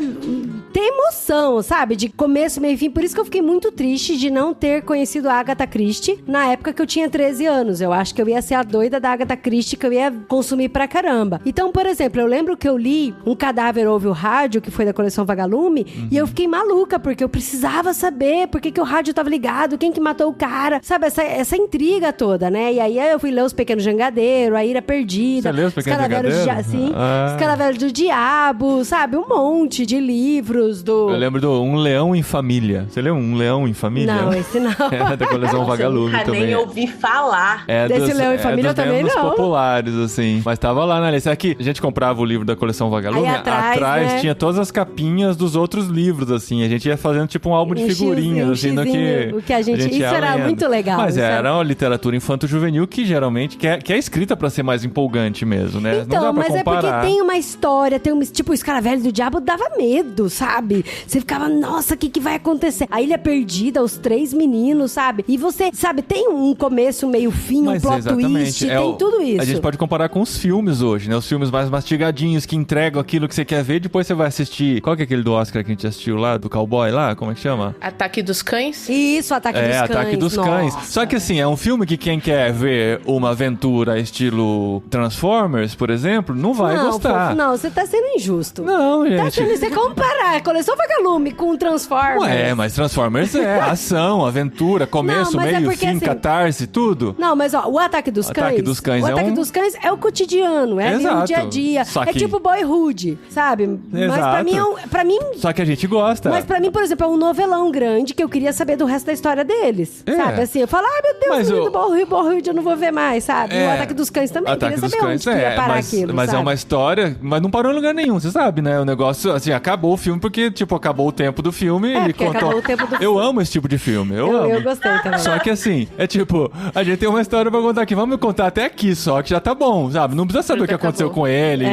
Speaker 2: ter emoção, sabe? De começo, meio e fim. Por isso que eu fiquei muito triste de não ter conhecido a Agatha Christie na época que eu tinha 13 anos. Eu acho que eu ia ser a doida da Agatha Christie, que eu ia consumir pra caramba. Então, por exemplo, eu lembro que eu li Um Cadáver Ouve o Rádio, que foi da coleção Vagalume, e eu fiquei maluca, porque eu precisava saber por que o rádio tava ligado, quem que matou o cara, sabe? Essa intriga toda, né? E aí eu fui ler Os Pequenos Jangadeiros, A Ira Perdida.
Speaker 1: Você leu Os Pequenos Jangadeiros?
Speaker 2: Sim. Os Caravelos do Diabo, sabe? Um monte de livros do...
Speaker 1: Eu lembro do Um Leão em Família. Você leu Um Leão em Família?
Speaker 2: Não, esse não.
Speaker 1: É da coleção Vagalume
Speaker 4: nunca
Speaker 1: também.
Speaker 4: nem ouvi falar.
Speaker 2: Desse Leão em Família eu também
Speaker 1: dos
Speaker 2: não.
Speaker 1: populares, assim. Mas tava lá na lista. Aqui, a gente comprava o livro da coleção Vagalume.
Speaker 2: Aí atrás, né?
Speaker 1: Tinha todas as capinhas dos outros livros, assim. A gente ia fazendo tipo um álbum de figurinhas, assim, no que...
Speaker 2: O que a gente isso era lendo. Muito legal.
Speaker 1: Mas era uma literatura infanto-juvenil que geralmente que é escrita pra ser mais empolgante mesmo, né?
Speaker 2: Então,
Speaker 1: não dá pra
Speaker 2: mas
Speaker 1: comparar.
Speaker 2: É porque tem uma história, tem tipo, o Escaravelho do Diabo dava medo, sabe? Você ficava, nossa, o que vai acontecer? A Ilha Perdida, os 3 meninos, sabe? E você, sabe, tem um começo, meio fim, um plot twist, tem tudo isso.
Speaker 1: A gente pode comparar com os filmes hoje, né? Os filmes mais mastigadinhos, que entregam aquilo que você quer ver, depois você vai assistir... Qual que é aquele do Oscar que a gente assistiu lá, do cowboy lá? Como é que chama?
Speaker 3: Ataque dos Cães?
Speaker 2: Isso, Ataque dos Cães.
Speaker 1: Ataque dos Cães. Só que assim, é um filme que quem quer ver uma aventura estilo Transformers, por exemplo, não vai gostar.
Speaker 2: Não, você tá sendo injusto.
Speaker 1: Não, gente.
Speaker 2: Tá sendo, você comparar a coleção Vagalume com Transformers.
Speaker 1: Ué, mas Transformers é ação, aventura, começo, meio, fim, assim, catarse, tudo.
Speaker 2: Não, mas ó, o Ataque dos Cães...
Speaker 1: Ataque dos Cães
Speaker 2: o Ataque dos Cães é o cotidiano, é ali o dia a dia. É tipo Boyhood, sabe?
Speaker 1: Exato.
Speaker 2: Mas pra mim...
Speaker 1: Só que a gente gosta.
Speaker 2: Mas pra mim, por exemplo, é um novelão. apelão grande que eu queria saber do resto da história deles. Sabe, assim, eu falo, meu Deus, o Borrowed eu não vou ver mais, sabe? O Ataque dos Cães também, eu queria saber onde que ia parar aquilo,
Speaker 1: mas
Speaker 2: sabe?
Speaker 1: É uma história, mas não parou em lugar nenhum, você sabe, né? O negócio, assim, acabou o filme porque, tipo, acabou o tempo do filme, ele contou...
Speaker 2: acabou o tempo do filme.
Speaker 1: Eu amo esse tipo de filme, eu amo.
Speaker 2: Eu gostei também.
Speaker 1: Só que assim, é tipo, a gente tem uma história pra contar aqui, vamos contar até aqui só, que já tá bom, sabe? Não precisa saber o que aconteceu com ele,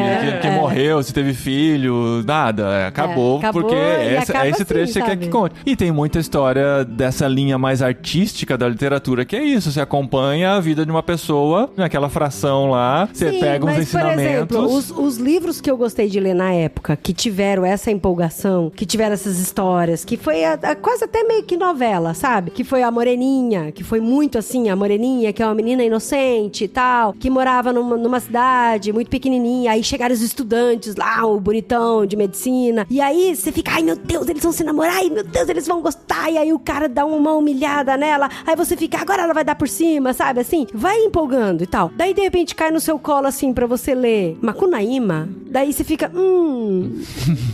Speaker 1: quem morreu, se teve filho, nada. Acabou porque é esse trecho que você quer que conte. E tem muita história dessa linha mais artística da literatura, que é isso, você acompanha a vida de uma pessoa, naquela fração lá, você pega uns ensinamentos.
Speaker 2: Por exemplo, os livros que eu gostei de ler na época, que tiveram essa empolgação, que tiveram essas histórias, que foi quase até meio que novela, sabe? Que foi a Moreninha, que foi muito assim, a Moreninha, que é uma menina inocente e tal, que morava numa cidade muito pequenininha, aí chegaram os estudantes lá, o bonitão de medicina, e aí você fica, ai meu Deus, eles vão se namorar, ai meu Deus, eles vão gostar, e aí o cara dá uma humilhada nela, aí você fica, agora ela vai dar por cima, sabe, assim, vai empolgando e tal. Daí de repente cai no seu colo assim, pra você ler Macunaíma, daí você fica,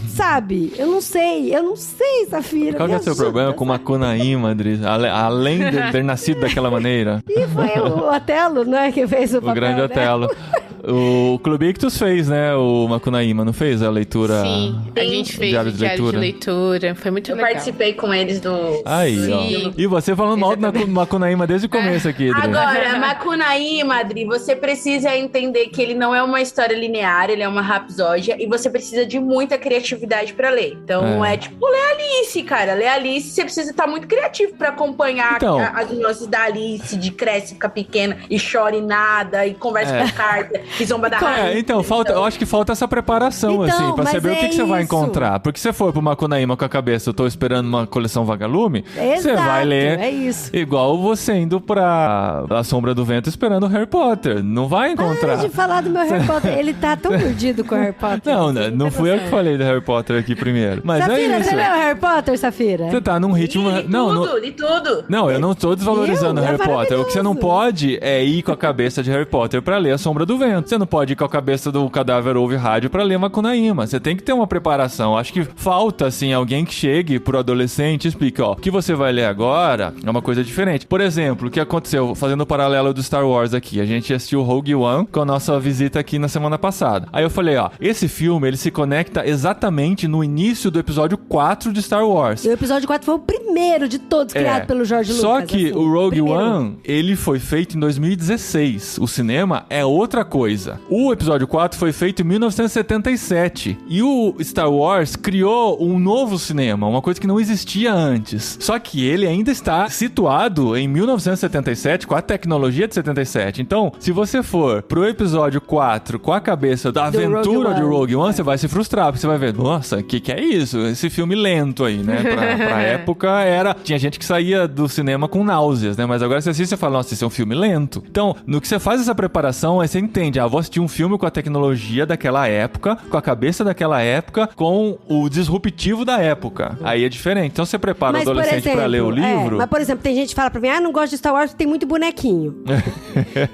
Speaker 2: sabe, eu não sei, Safira.
Speaker 1: Qual que é o seu problema com Macunaíma, Adri? Além de ter nascido daquela maneira?
Speaker 2: E foi o Otelo, né, que fez o papel,
Speaker 1: o grande Otelo. O Clube Ictus fez, né, o Macunaíma, não fez a leitura?
Speaker 3: Sim, a gente fez
Speaker 1: diário
Speaker 3: o diário de leitura, foi muito legal.
Speaker 4: Eu participei com eles do...
Speaker 1: Aí, ó. E você falando mal do Macunaíma desde o começo aqui, Adri.
Speaker 4: Agora, Macunaíma, Adri, você precisa entender que ele não é uma história linear, ele é uma rapsódia, e você precisa de muita criatividade pra ler. Então, é tipo ler Alice, cara. Ler Alice, você precisa estar muito criativo pra acompanhar as nuances da Alice, de cresce, fica pequena, e chora e nada, e conversa com a carta, e zomba da rainha.
Speaker 1: Então, eu acho que falta essa preparação, assim, pra saber o que você vai encontrar. Porque se você for pro Macunaíma com a cabeça, eu tô esperando uma coleção Vagalume, você vai ler igual você indo pra A Sombra do Vento esperando o Harry Potter. Não vai encontrar.
Speaker 2: Para de falar do meu Harry Potter. Ele tá tão mordido com o Harry Potter.
Speaker 1: Não fui eu que falei do Harry Potter aqui primeiro. Mas
Speaker 2: Safira,
Speaker 1: é isso.
Speaker 2: você leu Harry Potter, Safira?
Speaker 1: Você tá num ritmo...
Speaker 4: Li tudo.
Speaker 1: Não, eu não tô desvalorizando o Harry Potter. O que você não pode é ir com a cabeça de Harry Potter pra ler A Sombra do Vento. Você não pode ir com a cabeça do Cadáver Ouve Rádio pra ler Macunaíma. Você tem que ter uma preparação. Acho que falta, assim, alguém que chegue pro adolescente e explique, ó, o que você vai ler agora é uma coisa diferente. Por exemplo, o que aconteceu, fazendo o paralelo do Star Wars aqui, a gente assistiu Rogue One com a nossa visita aqui na semana passada. Aí eu falei, ó, esse filme, ele se conecta exatamente no início do episódio 4 de Star Wars.
Speaker 2: E o episódio 4 foi o primeiro de todos criado pelo George Lucas.
Speaker 1: Só que
Speaker 2: assim,
Speaker 1: o Rogue One, ele foi feito em 2016. O cinema é outra coisa. O episódio 4 foi feito em 1977. E o Star Wars criou um novo cinema, uma coisa que não existia antes. Só que ele ainda está situado em 1977, com a tecnologia de 77. Então, se você for pro episódio 4 com a cabeça da aventura de Rogue One, você vai se frustrar, porque você vai ver, nossa, o que é isso? Esse filme lento aí, né? Pra época tinha gente que saía do cinema com náuseas, né? Mas agora você assiste e fala, nossa, esse é um filme lento. Então, no que você faz essa preparação, aí você entende, vou assistir um filme com a tecnologia daquela época, com a cabeça daquela época, com o disruptivo da época. Aí é diferente. Então você prepara o adolescente pra ler o livro.
Speaker 2: Mas, por exemplo, tem gente que fala pra mim, não gosto de Star Wars porque tem muito bonequinho.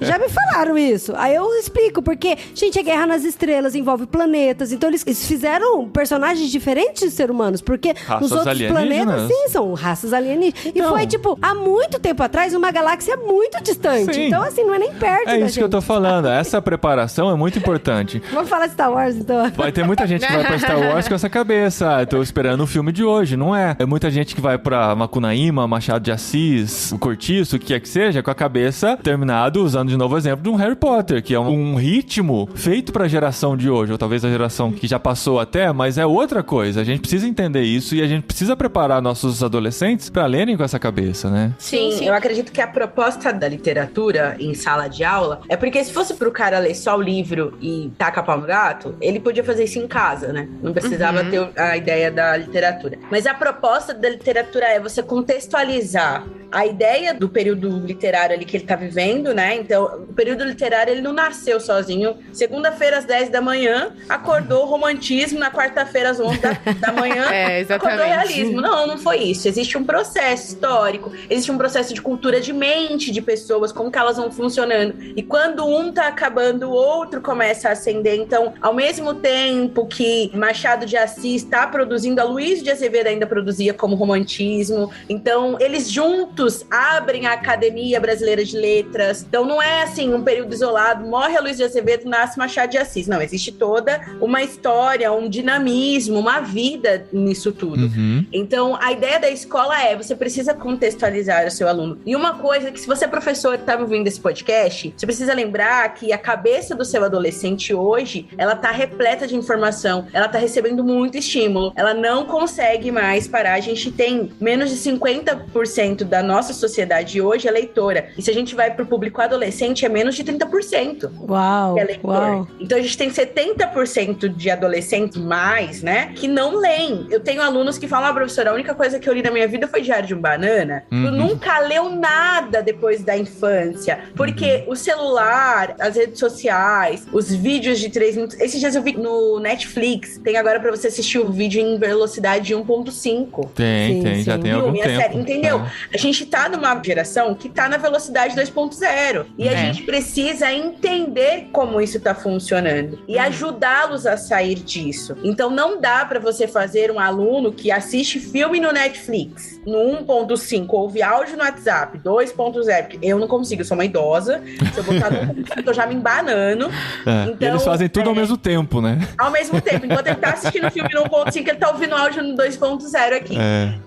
Speaker 2: Já me falaram isso. Aí eu explico, porque, gente, a Guerra nas Estrelas envolve planetas, então eles fizeram personagens diferentes de seres humanos, porque nos outros planetas, sim, são raças alienígenas. Então, e foi, tipo, há muito tempo atrás, uma galáxia muito distante. Sim. Então, assim, não é nem perto da gente.
Speaker 1: É isso que eu tô falando. Essa preparação é muito importante.
Speaker 2: Vamos falar de Star Wars, então.
Speaker 1: Vai ter muita gente que vai pra Star Wars com essa cabeça. Eu tô esperando o filme de hoje, não é? É muita gente que vai pra Macunaíma, Machado de Assis, o Cortiço, o que quer que seja, com a cabeça terminado, usando de novo o exemplo de um Harry Potter, que é um ritmo feito pra geração de hoje, ou talvez a geração que já passou até, mas é outra coisa. A gente precisa entender isso e a gente precisa preparar nossos adolescentes pra lerem com essa cabeça, né?
Speaker 4: Sim, eu acredito que a proposta da literatura em sala de aula é porque se fosse pro cara ler só o livro e tacar pau no gato, ele podia fazer isso em casa, né? Não precisava ter a ideia da literatura. Mas a proposta da literatura é você contextualizar a ideia do período literário ali que ele tá vivendo, né? Então, o período literário, ele não nasceu sozinho. Segunda-feira, às 10 da manhã, acordou romantismo. Na quarta-feira, às 11 da manhã, acordou realismo. Não foi isso. Existe um processo histórico, existe um processo de cultura de mente de pessoas, como que elas vão funcionando. E quando um tá acabando quando o outro começa a ascender. Então, ao mesmo tempo que Machado de Assis está produzindo, a Luiz de Azevedo ainda produzia como romantismo. Então, eles juntos abrem a Academia Brasileira de Letras. Então, não é assim, um período isolado, morre a Luiz de Azevedo, nasce Machado de Assis. Não, existe toda uma história, um dinamismo, uma vida nisso tudo. Então, a ideia da escola é, você precisa contextualizar o seu aluno. E uma coisa que, se você é professor e está ouvindo esse podcast, você precisa lembrar que a cabeça do seu adolescente hoje, ela tá repleta de informação, ela tá recebendo muito estímulo, ela não consegue mais parar. A gente tem menos de 50% da nossa sociedade hoje é leitora. E se a gente vai pro público adolescente, é menos de 30%.
Speaker 2: Uau,
Speaker 4: que é leitor.
Speaker 2: uau.
Speaker 4: Então a gente tem 70% de adolescentes mais, né, que não leem. Eu tenho alunos que falam, professora, a única coisa que eu li na minha vida foi Diário de um Banana. Tu nunca leu nada depois da infância. Porque o celular, as redes sociais, os vídeos de 3 minutos. Esses dias eu vi no Netflix, tem agora pra você assistir o vídeo em velocidade 1.5.
Speaker 1: Tem, já tem algum tempo.
Speaker 4: Série, entendeu? A gente tá numa geração que tá na velocidade 2.0. E a gente precisa entender como isso tá funcionando. E ajudá-los a sair disso. Então não dá pra você fazer um aluno que assiste filme no Netflix, no 1.5, ouve áudio no WhatsApp, 2.0, porque eu não consigo, eu sou uma idosa. Se eu botar no 1.5, eu tô já me embanando. Então,
Speaker 1: e eles fazem tudo ao mesmo tempo, né?
Speaker 4: Ao mesmo tempo. Enquanto ele tá assistindo o filme no 1.5, ele tá ouvindo áudio no 2.0 aqui.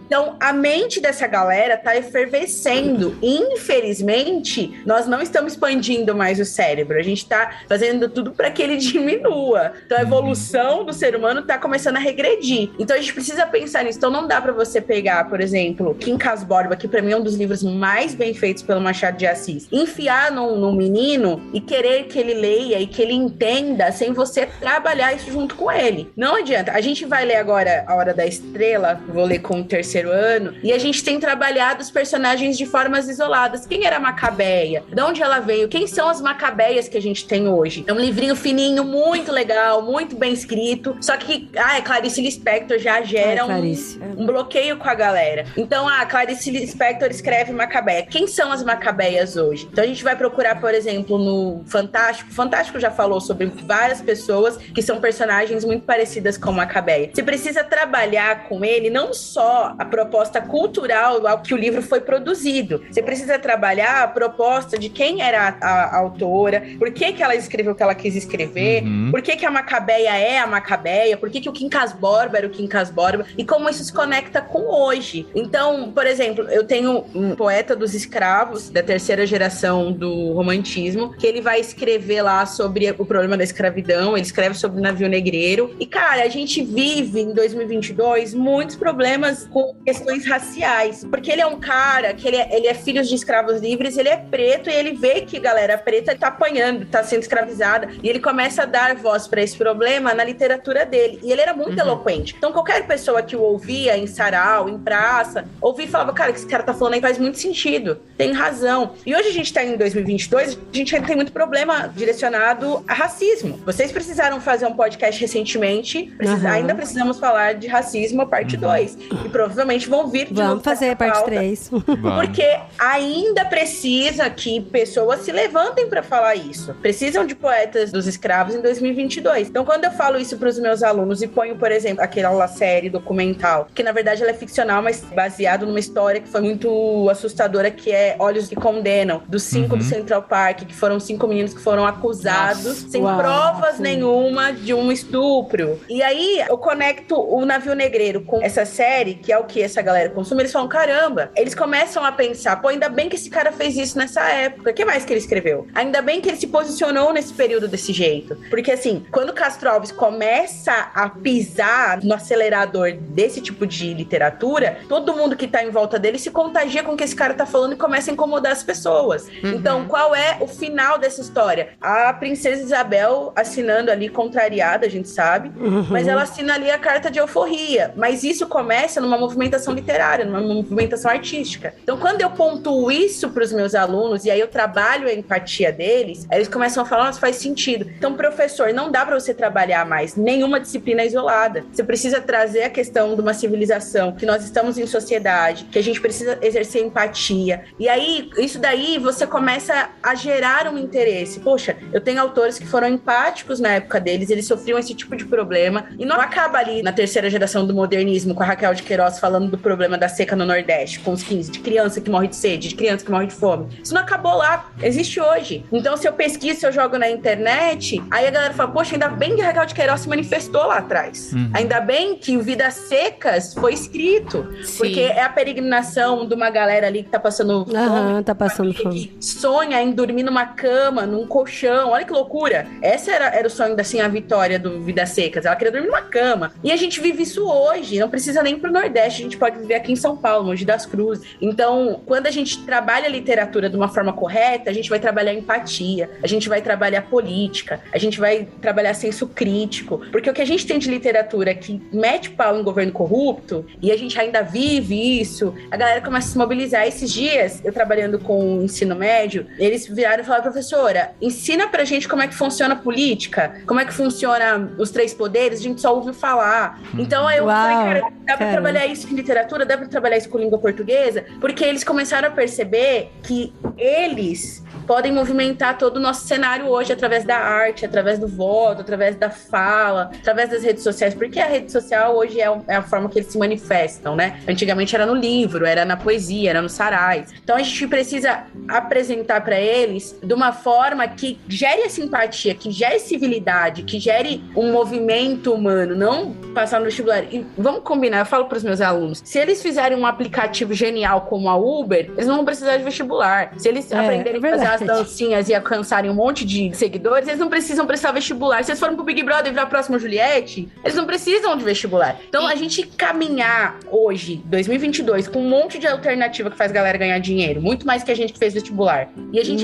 Speaker 4: Então, a mente dessa galera tá efervescendo. Infelizmente, nós não estamos expandindo mais o cérebro. A gente tá fazendo tudo para que ele diminua. Então, a evolução do ser humano tá começando a regredir. Então, a gente precisa pensar nisso. Então, não dá para você pegar, por exemplo, Quincas Borba, que para mim é um dos livros mais bem feitos pelo Machado de Assis, enfiar num menino e querer que ele leia e que ele entenda sem você trabalhar isso junto com ele. Não adianta. A gente vai ler agora A Hora da Estrela, vou ler com o 3º ano, e a gente tem trabalhado os personagens de formas isoladas. Quem era a Macabeia? De onde ela veio? Quem são as Macabeias que a gente tem hoje? É um livrinho fininho, muito legal, muito bem escrito, só que Clarice Lispector já gera um bloqueio com a galera. Então, Clarice Lispector escreve Macabeia. Quem são as Macabeias hoje? Então a gente vai procurar, por exemplo, no Fantástico. Fantástico já falou sobre várias pessoas que são personagens muito parecidas com Macabeia. Você precisa trabalhar com ele não só a proposta cultural ao que o livro foi produzido. Você precisa trabalhar a proposta de quem era a autora, por que ela escreveu o que ela quis escrever, por que a Macabeia é a Macabeia, por que o Quincas Borba era o Quincas Borba, e como isso se conecta com hoje. Então, por exemplo, eu tenho um poeta dos escravos, da 3ª geração do romantismo, que ele vai escrever lá sobre o problema da escravidão, ele escreve sobre o navio negreiro. E, cara, a gente vive em 2022 muitos problemas com questões raciais, porque ele é um cara que ele é filho de escravos livres, ele é preto e ele vê que a galera preta tá apanhando, tá sendo escravizada, e ele começa a dar voz pra esse problema na literatura dele. E ele era muito eloquente. Então, qualquer pessoa que o ouvia em sarau, em praça, ouvia e falava, cara, o que esse cara tá falando aí faz muito sentido, tem razão. E hoje a gente tá em 2022, a gente ainda tem muito problema direcionado a racismo. Vocês precisaram fazer um podcast recentemente, ainda precisamos falar de racismo, parte 2. E provavelmente vão vir de
Speaker 2: Vamos fazer a parte 3.
Speaker 4: Porque ainda precisa que pessoas se levantem pra falar isso. Precisam de poetas dos escravos em 2022. Então, quando eu falo isso pros meus alunos e ponho, por exemplo, aquela série documental, que na verdade ela é ficcional, mas baseado numa história que foi muito assustadora, que é Olhos que Condenam, dos 5 do Central Park, que foram 5 meninos que foram acusados sem provas nenhuma de um estupro. E aí eu conecto o Navio Negreiro com essa série, que é o que essa galera consome. Eles falam, caramba, eles começam a pensar, pô, ainda bem que esse cara fez isso nessa época. O que mais que ele escreveu? Ainda bem que ele se posicionou nesse período desse jeito. Porque assim, quando Castro Alves começa a pisar no acelerador desse tipo de literatura, todo mundo que tá em volta dele se contagia com o que esse cara tá falando e começa a incomodar as pessoas. Então, qual é o final dessa história? A princesa Isabel assinando ali, contrariada, a gente sabe, mas ela assina ali a carta de euforia. Mas isso começa numa movimentação movimentação literária, numa movimentação artística. Então, quando eu pontuo isso para os meus alunos, e aí eu trabalho a empatia deles, aí eles começam a falar, nossa, faz sentido. Então, professor, não dá para você trabalhar mais nenhuma disciplina isolada. Você precisa trazer a questão de uma civilização, que nós estamos em sociedade, que a gente precisa exercer empatia. E aí, isso daí, você começa a gerar um interesse. Poxa, eu tenho autores que foram empáticos na época deles, eles sofriam esse tipo de problema, e não acaba ali na terceira geração do modernismo, com a Raquel de Queiroz falando do problema da seca no Nordeste, com os 15, de criança que morre de sede, de criança que morre de fome. Isso não acabou lá, existe hoje. Então, se eu pesquiso, se eu jogo na internet, aí a galera fala, poxa, ainda bem que a Raquel de Queiroz se manifestou lá atrás. Ainda bem que o Vidas Secas foi escrito. Sim. Porque é a peregrinação de uma galera ali que tá passando fome.
Speaker 2: Tá passando fome.
Speaker 4: Sonha em dormir numa cama, num colchão. Olha que loucura. Essa era o sonho da Sim, a Vitória do Vidas Secas. Ela queria dormir numa cama. E a gente vive isso hoje. Não precisa nem pro Nordeste. A gente pode viver aqui em São Paulo, Mogi das Cruzes. Então, quando a gente trabalha a literatura de uma forma correta, a gente vai trabalhar empatia, a gente vai trabalhar política, a gente vai trabalhar senso crítico. Porque o que a gente tem de literatura que mete pau em governo corrupto, e a gente ainda vive isso, a galera começa a se mobilizar. Esses dias, eu trabalhando com o ensino médio, eles viraram e falaram, professora, ensina pra gente como é que funciona a política, como é que funciona os 3 poderes, a gente só ouve falar. Então, aí eu falei, cara, dá pra trabalhar isso em literatura, dá pra trabalhar isso com língua portuguesa, porque eles começaram a perceber que eles podem movimentar todo o nosso cenário hoje através da arte, através do voto, através da fala, através das redes sociais, porque a rede social hoje é a forma que eles se manifestam, né? Antigamente era no livro, era na poesia, era nos sarais. Então a gente precisa apresentar para eles de uma forma que gere a simpatia, que gere civilidade, que gere um movimento humano, não passar no vestibular. E vamos combinar, eu falo para os meus alunos, se eles fizerem um aplicativo genial como a Uber, eles não vão precisar de vestibular. Se eles aprenderem a fazer as dancinhas e alcançarem um monte de seguidores, eles não precisam prestar vestibular. Se eles forem pro Big Brother e virar a próxima Juliette, eles não precisam de vestibular. Então, a gente caminhar hoje, 2022, com um monte de alternativa que faz a galera ganhar dinheiro, muito mais que a gente que fez vestibular, e a gente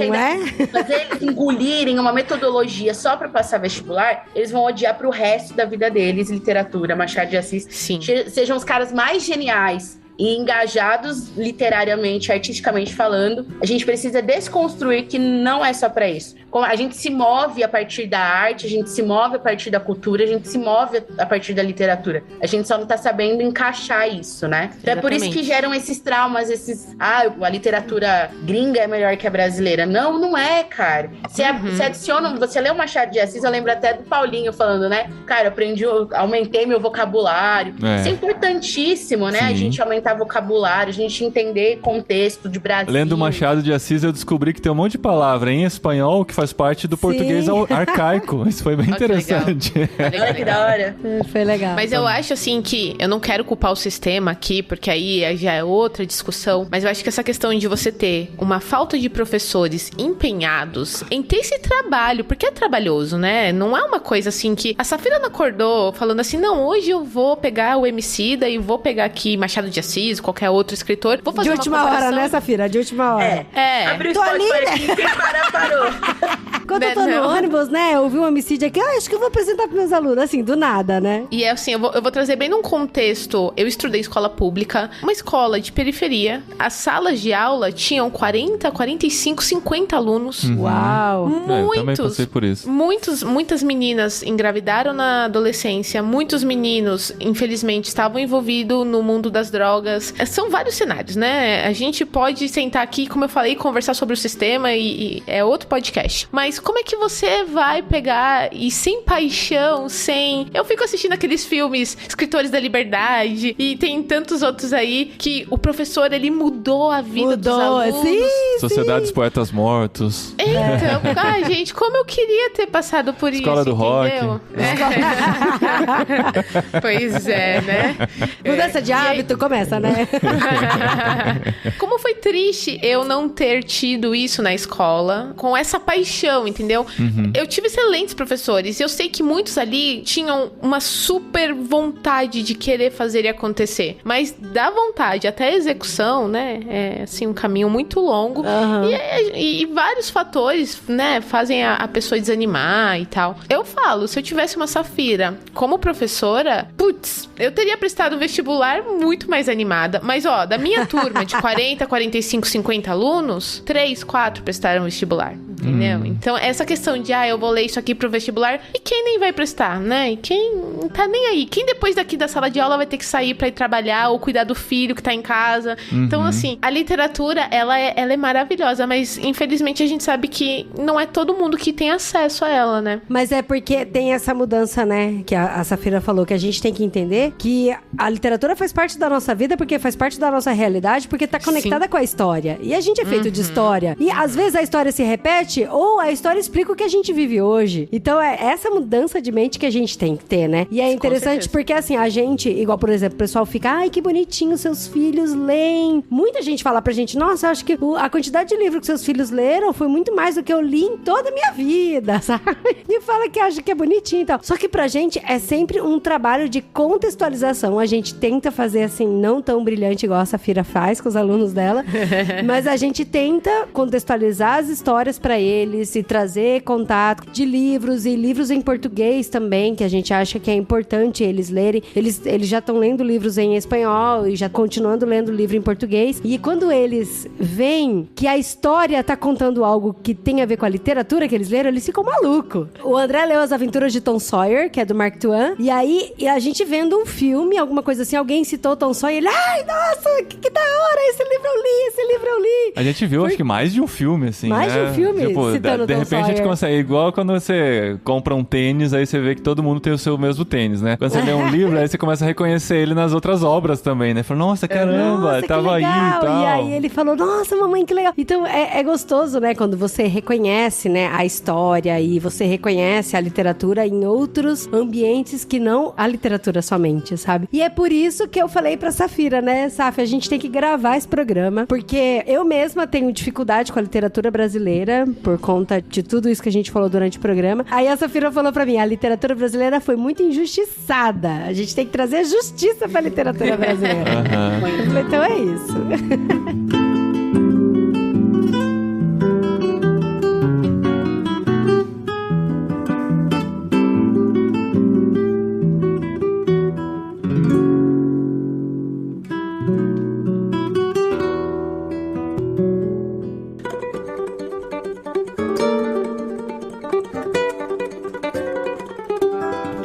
Speaker 4: fazer eles engolirem uma metodologia só pra passar vestibular, eles vão odiar pro resto da vida deles literatura, Machado de Assis. Sim. Sejam os caras mais geniais e engajados literariamente, artisticamente falando, a gente precisa desconstruir que não é só pra isso. A gente se move a partir da arte, a gente se move a partir da cultura, a gente se move a partir da literatura. A gente só não tá sabendo encaixar isso, né? Então é por isso que geram esses traumas, a literatura gringa é melhor que a brasileira. Não, não é, cara. Você adiciona, você lê o Machado de Assis, eu lembro até do Paulinho falando, né? Cara, aumentei meu vocabulário. Isso é importantíssimo, né? Sim. A gente aumentar vocabulário, a gente entender contexto de Brasil.
Speaker 1: Lendo o Machado de Assis, eu descobri que tem um monte de palavra em espanhol que faz parte do português arcaico. Isso foi bem interessante.
Speaker 4: Olha que da hora.
Speaker 2: Foi legal.
Speaker 3: Mas eu acho, assim, que eu não quero culpar o sistema aqui, porque aí já é outra discussão, mas eu acho que essa questão de você ter uma falta de professores empenhados em ter esse trabalho, porque é trabalhoso, né? Não é uma coisa assim que a Safira não acordou falando assim, não, hoje eu vou pegar o Emicida e vou pegar aqui Machado de Assis, qualquer outro escritor, vou fazer
Speaker 2: de última hora, né, Safira? De última hora.
Speaker 4: Abriu o Spotify aqui, quem parou.
Speaker 2: Quando eu tô no ônibus, né, eu vi um homicídio aqui, acho que eu vou apresentar pros meus alunos, assim, do nada, né?
Speaker 3: E é assim, eu vou trazer bem num contexto, eu estudei escola pública, uma escola de periferia, as salas de aula tinham 40, 45, 50 alunos.
Speaker 2: Uau!
Speaker 1: Eu também passei por isso.
Speaker 3: Muitas meninas engravidaram na adolescência, muitos meninos, infelizmente, estavam envolvidos no mundo das drogas. São vários cenários, né? A gente pode sentar aqui, como eu falei, conversar sobre o sistema e é outro podcast. Mas como é que você vai pegar e sem paixão, sem... Eu fico assistindo aqueles filmes Escritores da Liberdade e tem tantos outros aí que o professor, ele mudou a vida dos alunos.
Speaker 2: Sim.
Speaker 1: Sociedade dos Poetas Mortos.
Speaker 3: Então, gente, como eu queria ter passado por
Speaker 1: Escola
Speaker 3: isso,
Speaker 1: do Rock.
Speaker 3: Pois é, né?
Speaker 2: Mudança de hábito, começa, né?
Speaker 3: Como foi triste eu não ter tido isso na escola, com essa paixão, entendeu? Eu tive excelentes professores, e eu sei que muitos ali tinham uma super vontade de querer fazer e acontecer, mas da vontade até a execução, né, é assim um caminho muito longo, e vários fatores fatores, né, fazem a pessoa desanimar e tal. Eu falo, se eu tivesse uma Safira como professora, putz, eu teria prestado vestibular muito mais animada. Mas, ó, da minha turma de 40, 45, 50 alunos, 3, 4 prestaram vestibular. Entendeu? Então, essa questão de, eu vou ler isso aqui pro vestibular, e quem nem vai prestar, né? E quem não tá nem aí? Quem depois daqui da sala de aula vai ter que sair pra ir trabalhar ou cuidar do filho que tá em casa? Então, assim, a literatura, ela é maravilhosa, mas infelizmente a gente sabe que não é todo mundo que tem acesso a ela, né?
Speaker 2: Mas é porque tem essa mudança, né? Que a Safira falou, que a gente tem que entender que a literatura faz parte da nossa vida, porque faz parte da nossa realidade, porque tá conectada com a história. E a gente é feito de história. E às vezes a história se repete, ou a história explica o que a gente vive hoje. Então é essa mudança de mente que a gente tem que ter, né? E é interessante porque, assim, a gente, igual, por exemplo, o pessoal fica, ai, que bonitinho, seus filhos leem. Muita gente fala pra gente, nossa, eu acho que a quantidade de livros que seus filhos leram foi muito mais do que eu li em toda a minha vida, sabe? E fala que acha que é bonitinho e tal. Só que pra gente é sempre um trabalho de contextualização. A gente tenta fazer, assim, não tão brilhante igual a Safira faz com os alunos dela, mas a gente tenta contextualizar as histórias pra eles e trazer contato de livros, e livros em português também, que a gente acha que é importante eles lerem. Eles já estão lendo livros em espanhol e já continuando lendo livro em português. E quando eles veem que a história tá contando algo que tem a ver com a literatura que eles leram, eles ficam malucos. O André leu As Aventuras de Tom Sawyer, que é do Mark Twain, e aí a gente vendo um filme, alguma coisa assim, alguém citou Tom Sawyer, ele, ai, nossa, que da hora, esse livro eu li.
Speaker 1: A gente viu, acho que mais de um filme, assim,
Speaker 2: mais de um filme,
Speaker 1: tipo,
Speaker 2: citando
Speaker 1: de
Speaker 2: Tom
Speaker 1: repente
Speaker 2: Sawyer.
Speaker 1: a gente consegue, igual quando você compra um tênis, aí você vê que todo mundo tem o seu mesmo tênis, né? Quando você lê um livro, aí você começa a reconhecer ele nas outras obras também, né? Fala, nossa, caramba,
Speaker 2: nossa,
Speaker 1: tava aí e tal.
Speaker 2: E aí ele falou, nossa, mamãe, que legal. Então é gostoso, né? Quando você reconhece, né, a história e você reconhece a literatura em outros ambientes que não a literatura somente, sabe? E é por isso que eu falei pra Safira, né, Saf, a gente tem que gravar esse programa, porque eu mesma tenho dificuldade com a literatura brasileira por conta de tudo isso que a gente falou durante o programa. Aí a Safira falou pra mim, a literatura brasileira foi muito injustiçada. A gente tem que trazer justiça pra literatura brasileira. Eu falei, então é isso.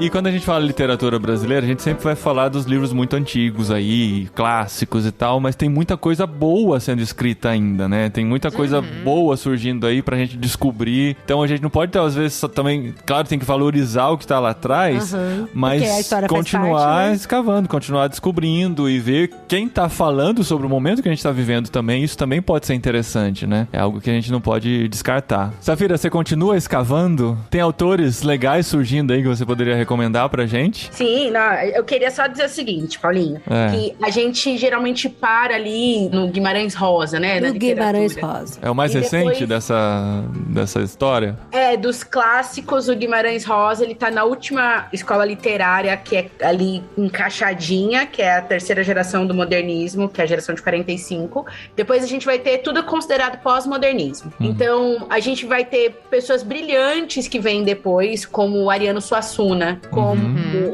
Speaker 1: E quando a gente fala literatura brasileira, a gente sempre vai falar dos livros muito antigos aí, clássicos e tal, mas tem muita coisa boa sendo escrita ainda, né? Tem muita coisa boa surgindo aí pra gente descobrir. Então a gente não pode, às vezes, também, claro, tem que valorizar o que tá lá atrás, mas continuar escavando, continuar descobrindo e ver quem tá falando sobre o momento que a gente tá vivendo também. Isso também pode ser interessante, né? É algo que a gente não pode descartar. Safira, você continua escavando? Tem autores legais surgindo aí que você poderia recomendar pra gente?
Speaker 4: Sim, não, eu queria só dizer o seguinte, Paulinho, que a gente geralmente para ali no Guimarães Rosa, né?
Speaker 2: No Guimarães Rosa.
Speaker 1: É o mais recente dessa história?
Speaker 4: É, dos clássicos, o Guimarães Rosa, ele tá na última escola literária, que é ali encaixadinha, que é a terceira geração do modernismo, que é a geração de 45. Depois a gente vai ter tudo considerado pós-modernismo. Então, a gente vai ter pessoas brilhantes que vêm depois, como o Ariano Suassuna,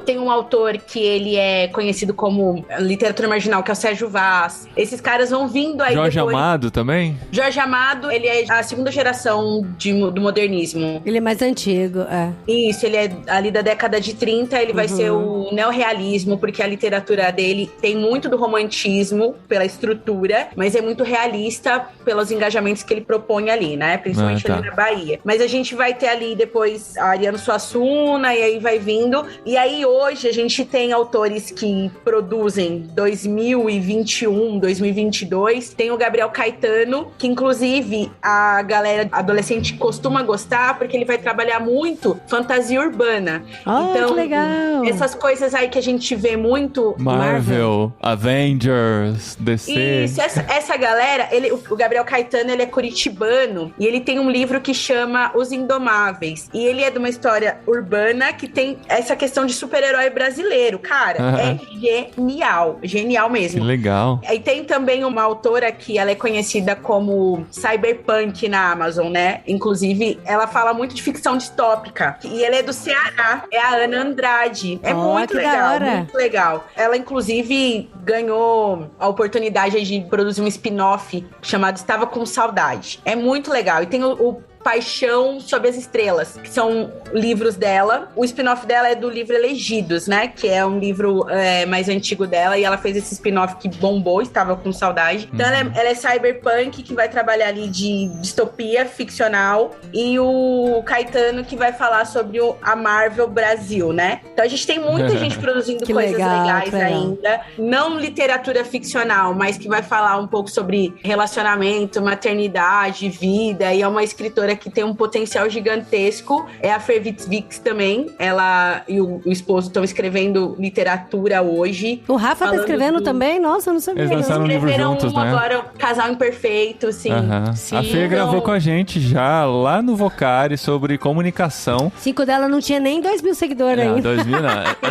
Speaker 4: tem um autor que ele é conhecido como literatura marginal, que é o Sérgio Vaz. Esses caras vão vindo aí
Speaker 1: Jorge
Speaker 4: depois.
Speaker 1: Amado também?
Speaker 4: Jorge Amado, ele é a segunda geração do modernismo.
Speaker 2: Ele é mais antigo,
Speaker 4: Isso, ele é ali da década de 30, ele vai ser o neorrealismo, porque a literatura dele tem muito do romantismo pela estrutura, mas é muito realista pelos engajamentos que ele propõe ali, né? Principalmente ali na Bahia. Mas a gente vai ter ali depois a Ariano Suassuna, e aí vai vindo. E aí hoje a gente tem autores que produzem 2021, 2022. Tem o Gabriel Caetano, que inclusive a galera adolescente costuma gostar, porque ele vai trabalhar muito fantasia urbana. Então,
Speaker 2: que legal!
Speaker 4: Essas coisas aí que a gente vê muito...
Speaker 1: Marvel, Avengers, DC...
Speaker 4: Isso, essa galera, o Gabriel Caetano, ele é curitibano, e ele tem um livro que chama Os Indomáveis. E ele é de uma história urbana que tem essa questão de super-herói brasileiro. Cara, é genial. Genial mesmo.
Speaker 1: Que legal.
Speaker 4: E tem também uma autora que ela é conhecida como Cyberpunk na Amazon, né? Inclusive, ela fala muito de ficção distópica. E ela é do Ceará. É a Ana Andrade. É muito legal, muito legal. Ela, inclusive, ganhou a oportunidade de produzir um spin-off chamado Estava com Saudade. É muito legal. E tem o Paixão Sob as Estrelas, que são livros dela. O spin-off dela é do livro Elegidos, né? Que é um livro mais antigo dela. E ela fez esse spin-off que bombou, Estava com Saudade. Então ela é cyberpunk, que vai trabalhar ali de distopia ficcional. E o Caetano, que vai falar sobre a Marvel Brasil, né? Então a gente tem muita gente produzindo coisas legais ainda. Não literatura ficcional, mas que vai falar um pouco sobre relacionamento, maternidade, vida. E é uma escritora que tem um potencial gigantesco. É a Fer Vitzvix também. Ela e o esposo estão escrevendo literatura hoje.
Speaker 2: O Rafa tá escrevendo também? Nossa, eu não sabia.
Speaker 1: Eles lançaram um livro juntos, né?
Speaker 4: Agora, Casal Imperfeito, sim.
Speaker 1: A Fer gravou com a gente já lá no Vocari sobre comunicação.
Speaker 2: 5 dela não tinha nem 2 mil seguidores ainda.
Speaker 1: 2 mil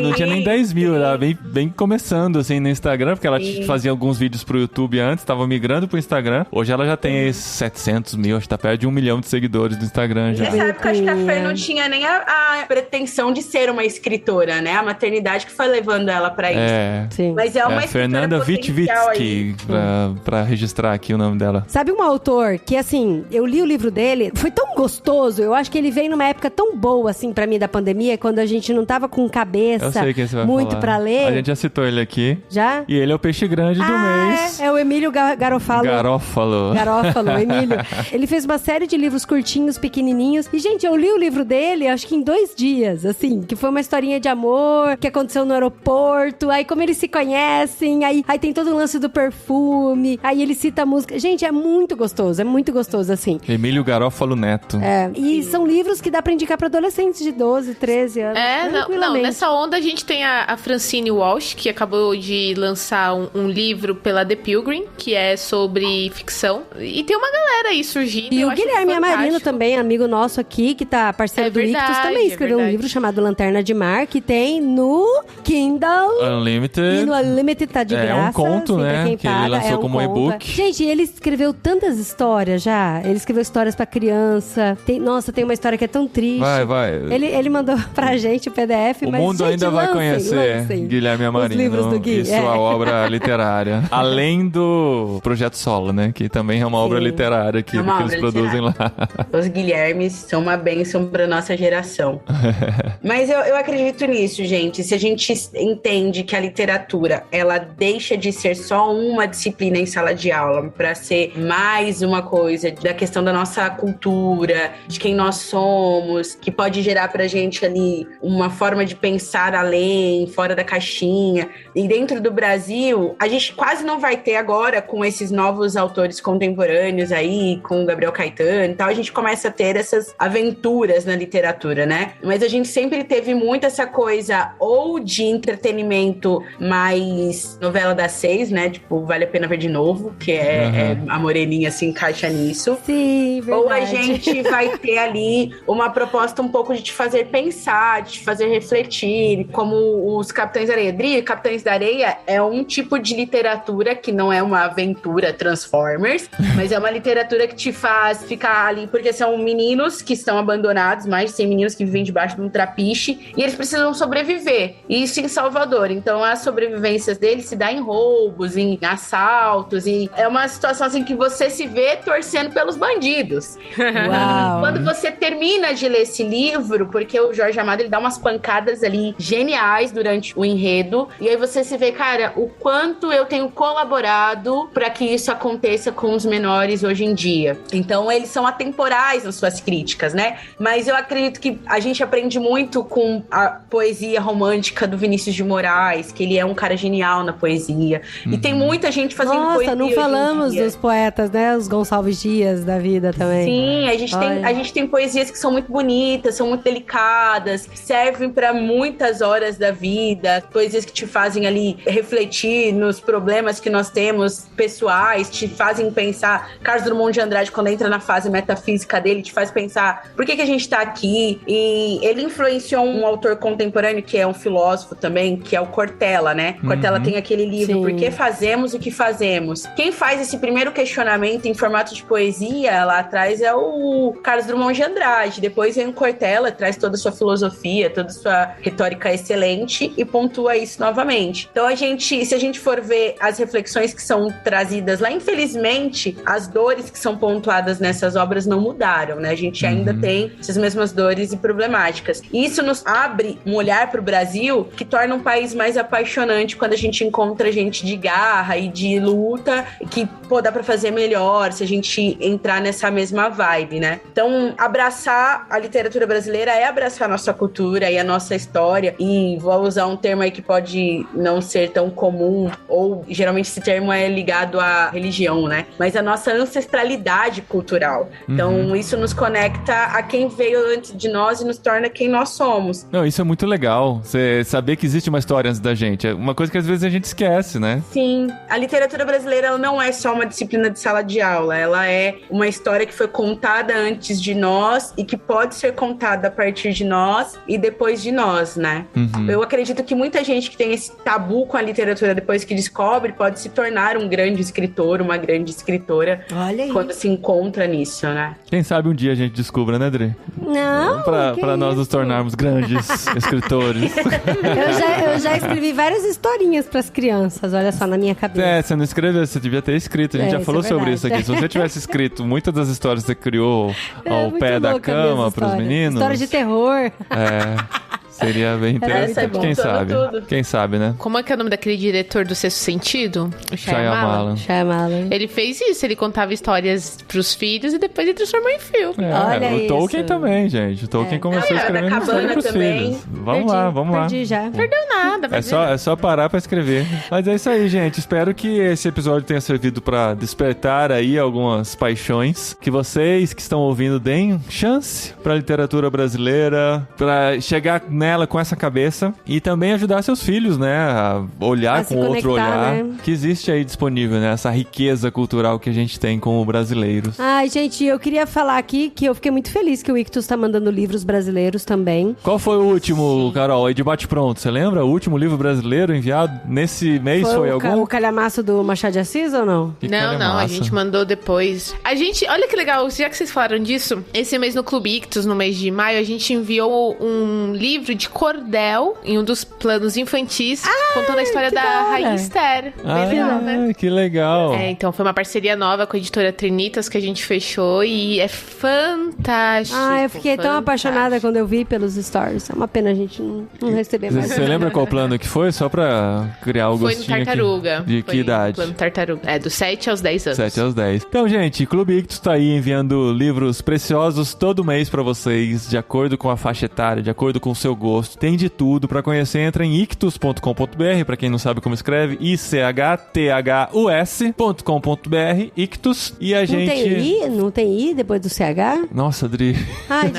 Speaker 1: não tinha nem 10 mil. Ela bem começando assim no Instagram, porque ela fazia alguns vídeos pro YouTube antes, tava migrando pro Instagram. Hoje ela já tem 700 mil, acho que tá perto de 1 milhão de seguidores do Instagram já.
Speaker 4: Nessa época, acho que a Fer não tinha nem a pretensão de ser uma escritora, né? A maternidade que foi levando ela pra isso.
Speaker 2: Sim.
Speaker 4: Mas é uma escritora
Speaker 1: Fernanda Vitvitsky, pra registrar aqui o nome dela.
Speaker 2: Sabe um autor que, assim, eu li o livro dele, foi tão gostoso, eu acho que ele veio numa época tão boa, assim, pra mim, da pandemia, quando a gente não tava com cabeça muito falar. Pra ler.
Speaker 1: A gente já citou ele aqui.
Speaker 2: Já?
Speaker 1: E ele é o peixe grande do mês.
Speaker 2: É o Emílio Garófalo, Emílio. Ele fez uma série de livros curtinhos, pequenininhos. E, gente, eu li o livro dele, acho que em 2 dias, assim, que foi uma historinha de amor, que aconteceu no aeroporto, aí como eles se conhecem, aí tem todo o lance do perfume, aí ele cita a música. Gente, é muito gostoso, assim.
Speaker 1: Emílio Garófalo Neto.
Speaker 2: E são livros que dá pra indicar pra adolescentes de 12, 13 anos.
Speaker 3: Não, nessa onda a gente tem a Francine Walsh, que acabou de lançar um livro pela The Pilgrim, que é sobre ficção. E tem uma galera aí surgindo.
Speaker 2: E o Guilherme Amarino também, amigo nosso aqui, que tá parceiro do Ictus, também escreveu um livro chamado Lanterna de Mar, que tem no Kindle
Speaker 1: Unlimited.
Speaker 2: E no Unlimited tá de graça.
Speaker 1: É um conto,
Speaker 2: assim,
Speaker 1: né? Que ele lançou como e-book.
Speaker 2: Gente, ele escreveu tantas histórias já. Ele escreveu histórias pra criança. Tem uma história que é tão triste.
Speaker 1: Vai.
Speaker 2: Ele mandou pra gente o PDF,
Speaker 1: o
Speaker 2: mas,
Speaker 1: mundo
Speaker 2: gente,
Speaker 1: ainda vai conhecer Guilherme Amarino
Speaker 2: os livros do Gui.
Speaker 1: E sua obra literária. Além do Projeto Solo, né? Que também é uma obra literária que eles produzem lá.
Speaker 4: Os Guilhermes são uma bênção pra nossa geração. Mas eu acredito nisso, gente. Se a gente entende que a literatura, ela deixa de ser só uma disciplina em sala de aula pra ser mais uma coisa da questão da nossa cultura, de quem nós somos, que pode gerar pra gente ali uma forma de pensar além, fora da caixinha. E dentro do Brasil, a gente quase não vai ter agora, com esses novos autores contemporâneos aí, com o Gabriel Caetano e tal, a gente começa a ter essas aventuras na literatura, né? Mas a gente sempre teve muito essa coisa ou de entretenimento mais novela das 6, né? Tipo, Vale a Pena Ver de Novo, que é a Moreninha se encaixa nisso.
Speaker 2: Sim, verdade.
Speaker 4: Ou a gente vai ter ali uma proposta um pouco de te fazer pensar, de te fazer refletir, como os Capitães da Areia. Dri, Capitães da Areia é um tipo de literatura que não é uma aventura Transformers, mas é uma literatura que te faz ficar ali, porque são meninos que estão abandonados, mais de 100 meninos que vivem debaixo de um trapiche, e eles precisam sobreviver. Isso em Salvador. Então, as sobrevivências deles se dá em roubos, em assaltos, e é uma situação assim que você se vê torcendo pelos bandidos.
Speaker 2: Uau.
Speaker 4: Quando você termina de ler esse livro, porque o Jorge Amado, ele dá umas pancadas ali geniais durante o enredo, e aí você se vê, cara, o quanto eu tenho colaborado para que isso aconteça com os menores hoje em dia. Então, eles são atemporais nas suas críticas, né? Mas eu acredito que a gente aprende muito com a poesia romântica do Vinícius de Moraes, que ele é um cara genial na poesia. E tem muita gente fazendo poesia.
Speaker 2: Nossa, não falamos dos poetas, né? Os Gonçalves Dias da vida também.
Speaker 4: Sim, a gente tem poesias que são muito bonitas, são muito delicadas, servem para muitas horas da vida, poesias que te fazem ali refletir nos problemas que nós temos pessoais, te fazem pensar. Carlos Drummond de Andrade, quando entra na fase metafísica, intrínseca dele te faz pensar por que a gente tá aqui. E ele influenciou um autor contemporâneo, que é um filósofo também, que é o Cortella, né? Cortella tem aquele livro, Por que fazemos o que fazemos? Quem faz esse primeiro questionamento em formato de poesia lá atrás é o Carlos Drummond de Andrade. Depois vem o Cortella, traz toda a sua filosofia, toda a sua retórica excelente e pontua isso novamente. Então se a gente for ver as reflexões que são trazidas lá, infelizmente, as dores que são pontuadas nessas obras não mudaram, né? A gente ainda tem essas mesmas dores e problemáticas. E isso nos abre um olhar para o Brasil que torna um país mais apaixonante quando a gente encontra gente de garra e de luta, que, dá pra fazer melhor se a gente entrar nessa mesma vibe, né? Então, abraçar a literatura brasileira é abraçar a nossa cultura e a nossa história, e vou usar um termo aí que pode não ser tão comum, ou geralmente esse termo é ligado à religião, né? Mas a nossa ancestralidade cultural. Então, isso nos conecta a quem veio antes de nós e nos torna quem nós somos.
Speaker 1: Não, isso é muito legal. Você saber que existe uma história antes da gente. É uma coisa que às vezes a gente esquece, né?
Speaker 4: Sim. A literatura brasileira, ela não é só uma disciplina de sala de aula. Ela é uma história que foi contada antes de nós e que pode ser contada a partir de nós e depois de nós, né? Eu acredito que muita gente que tem esse tabu com a literatura depois que descobre pode se tornar um grande escritor, uma grande escritora.
Speaker 2: Olha aí.
Speaker 4: Quando se encontra nisso, né?
Speaker 1: Quem sabe um dia a gente descubra, né, Dre?
Speaker 2: Não,
Speaker 1: pra nós nos tornarmos grandes escritores.
Speaker 2: Eu já escrevi várias historinhas pras crianças, olha só, na minha cabeça.
Speaker 1: Você não escreveu, você devia ter escrito. A gente já falou sobre isso aqui. Se você tivesse escrito muitas das histórias que você criou ao pé da cama pros meninos...
Speaker 2: História de terror.
Speaker 1: Seria bem interessante. Quem sabe? Quem sabe, né?
Speaker 3: Como é que é o nome daquele diretor do Sexto Sentido? O
Speaker 1: Shyamalan.
Speaker 3: Ele fez isso, ele contava histórias pros filhos e depois ele transformou em filme.
Speaker 2: Olha
Speaker 1: o Tolkien também, gente. O Tolkien começou escrevendo história pros filhos. Vamos lá.
Speaker 2: Perdi já.
Speaker 3: Perdeu nada.
Speaker 1: É só parar pra escrever. Mas é isso aí, gente. Espero que esse episódio tenha servido pra despertar aí algumas paixões. Que vocês que estão ouvindo deem chance pra literatura brasileira, pra chegar nela com essa cabeça e também ajudar seus filhos, né, a olhar com outro olhar, né? Que existe aí disponível, né, essa riqueza cultural que a gente tem como brasileiros.
Speaker 2: Ai, gente, eu queria falar aqui que eu fiquei muito feliz que o Ictus tá mandando livros brasileiros também.
Speaker 1: Qual foi o último, Carol, aí de bate-pronto? Você lembra? O último livro brasileiro enviado nesse mês foi algum?
Speaker 2: O calhamaço do Machado de Assis ou não?
Speaker 3: Não, a gente mandou depois. Olha que legal, já que vocês falaram disso, esse mês no Clube Ictus, no mês de maio, a gente enviou um livro de cordel em um dos planos infantis, contando a história da Rainha Esther. Bem legal, né?
Speaker 1: Que legal.
Speaker 3: Então foi uma parceria nova com a editora Trinitas que a gente fechou e é fantástico.
Speaker 2: Eu fiquei tão apaixonada quando eu vi pelos stories. É uma pena a gente não receber mais.
Speaker 1: Você lembra qual plano que foi? Só pra criar o gostinho.
Speaker 3: Foi no Tartaruga.
Speaker 1: De que idade?
Speaker 3: Plano Tartaruga. Dos 7 aos 10 anos.
Speaker 1: 7 aos 10. Então, gente, Clube Ictus tá aí enviando livros preciosos todo mês pra vocês, de acordo com a faixa etária, de acordo com o seu gosto. Tem de tudo. Pra conhecer, entra em ictus.com.br. Pra quem não sabe como escreve, ICHTHUS.com.br, Ictus. E a gente...
Speaker 2: Não tem I depois do CH?
Speaker 1: Nossa, Adri.
Speaker 2: Ai,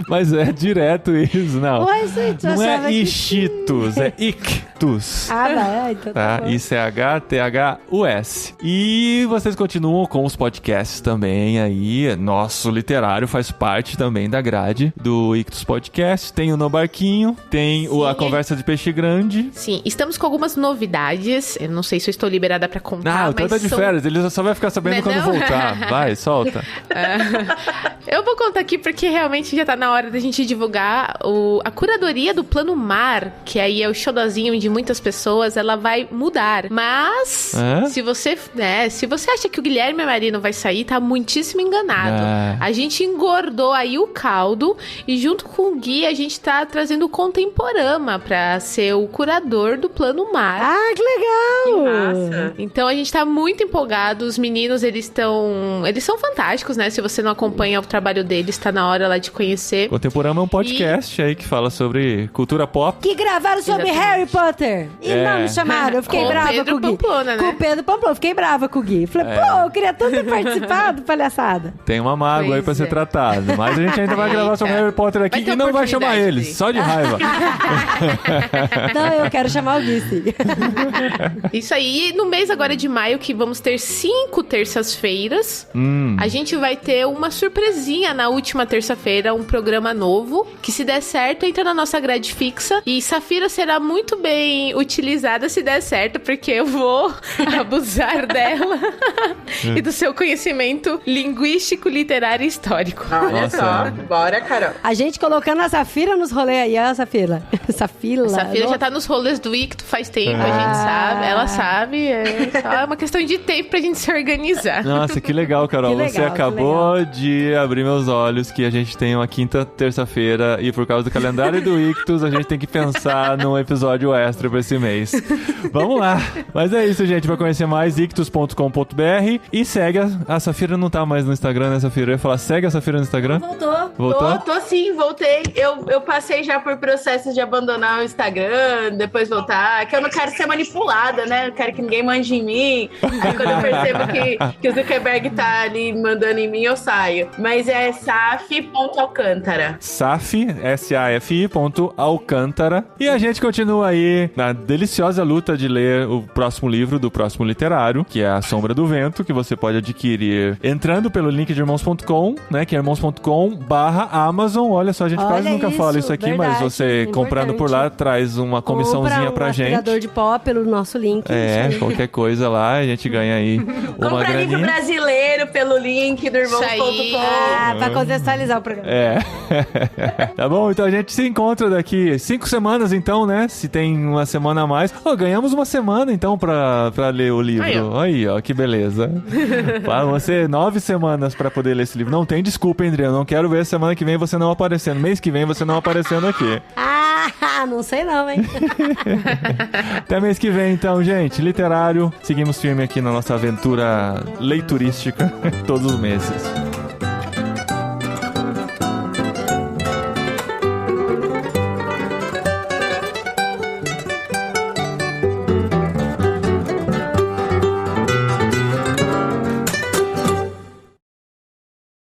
Speaker 1: Mas é direto isso, não.
Speaker 2: Ué, gente,
Speaker 1: não é Ichitus, é Ictus.
Speaker 2: Então
Speaker 1: tá bom. ICHTHUS. E vocês continuam com os podcasts também aí. Nosso literário faz parte também da grade do Ictus Podcast. Tem o No Barquinho, tem a Conversa de Peixe Grande.
Speaker 3: Sim, estamos com algumas novidades. Eu não sei se eu estou liberada pra contar,
Speaker 1: então tá de férias. Ele só vai ficar sabendo quando voltar. Vai, solta.
Speaker 3: Eu vou contar aqui porque realmente já tá na hora da gente divulgar a curadoria do Plano Mar, que aí é o xodozinho de muitas pessoas, ela vai mudar. Mas, se você acha que o Guilherme Marino vai sair, tá muitíssimo enganado. A gente engordou aí o caldo e junto com o Gui, a gente tá trazendo o Contemporama pra ser o curador do Plano Mar.
Speaker 2: Que legal!
Speaker 4: Que massa!
Speaker 3: Então a gente tá muito empolgado. Os meninos, eles são fantásticos, né? Se você não acompanha o trabalho deles, tá na hora lá de conhecer.
Speaker 1: Contemporama é um podcast aí que fala sobre cultura pop.
Speaker 2: Que gravaram sobre Harry Potter. E não me chamaram. Eu fiquei brava com o Gui.
Speaker 3: Pamplona, né?
Speaker 2: Com o Pedro Pamplona. Eu fiquei brava com o Gui. Falei, eu queria tanto ter participado, palhaçada.
Speaker 1: Tem uma mágoa aí pra ser tratado. Mas a gente ainda vai gravar sobre Harry Potter aqui e não vai chamar eles. Só de raiva.
Speaker 2: Não, eu quero chamar o Gui, sim.
Speaker 3: Isso aí. E no mês agora de maio, que vamos ter 5 terças-feiras, a gente vai ter uma surpresinha na última terça-feira, um programa novo, que se der certo, entra na nossa grade fixa. E Safira será muito bem utilizada se der certo, porque eu vou abusar dela e do seu conhecimento linguístico, literário e histórico.
Speaker 4: Olha
Speaker 1: Nossa.
Speaker 4: só, bora, Carol.
Speaker 2: A gente colocando a Safira nos rolês aí, ó, Safira. Safira.
Speaker 3: Safira já tá nos rolês do Icto faz tempo, a gente sabe, ela sabe, é só uma questão de tempo pra gente se organizar.
Speaker 1: Nossa, que legal, Carol.
Speaker 2: Que legal,
Speaker 1: Você acabou de abrir meus olhos que a gente tem uma quinta terça-feira e por causa do calendário do Ictus, a gente tem que pensar num episódio extra pra esse mês. Vamos lá. Mas é isso, gente. Pra conhecer mais, ictus.com.br e segue a Safira não tá mais no Instagram, né, Safira? Eu ia falar, segue a Safira no Instagram? Voltou?
Speaker 4: Tô sim, voltei. Eu passei já por processos de abandonar o Instagram, depois voltar, que eu não quero ser manipulada, né? Eu quero que ninguém mande em mim. Aí quando eu percebo que o Zuckerberg tá ali mandando em mim, eu saio. Mas é saf.alcântara.
Speaker 1: Safi, S-A-F-I, Alcântara. E a gente continua aí na deliciosa luta de ler o próximo livro do próximo literário, que é A Sombra do Vento, que você pode adquirir entrando pelo link de irmãos.com, né? Que é irmãos.com/Amazon. Olha só, a gente quase nunca fala isso aqui,
Speaker 2: verdade,
Speaker 1: mas você comprando por lá traz uma comissãozinha pra gente.
Speaker 2: Aspirador de pó pelo nosso link.
Speaker 1: Qualquer coisa lá, a gente ganha aí uma
Speaker 4: Compra livro
Speaker 1: graninha.
Speaker 4: brasileiro pelo link do irmãos.com.
Speaker 2: Ah, pra contextualizar o programa.
Speaker 1: Tá bom? Então a gente se encontra daqui 5 semanas, então, né? Se tem uma semana a mais. Ganhamos uma semana, então, pra ler o livro. Aí, ó, que beleza. Pra você, 9 semanas pra poder ler esse livro. Não tem desculpa, hein, André? Eu não quero ver semana que vem você não aparecendo. Mês que vem você não aparecendo aqui.
Speaker 2: Não sei não, hein?
Speaker 1: Até mês que vem, então, gente. Literário. Seguimos firme aqui na nossa aventura leiturística todos os meses.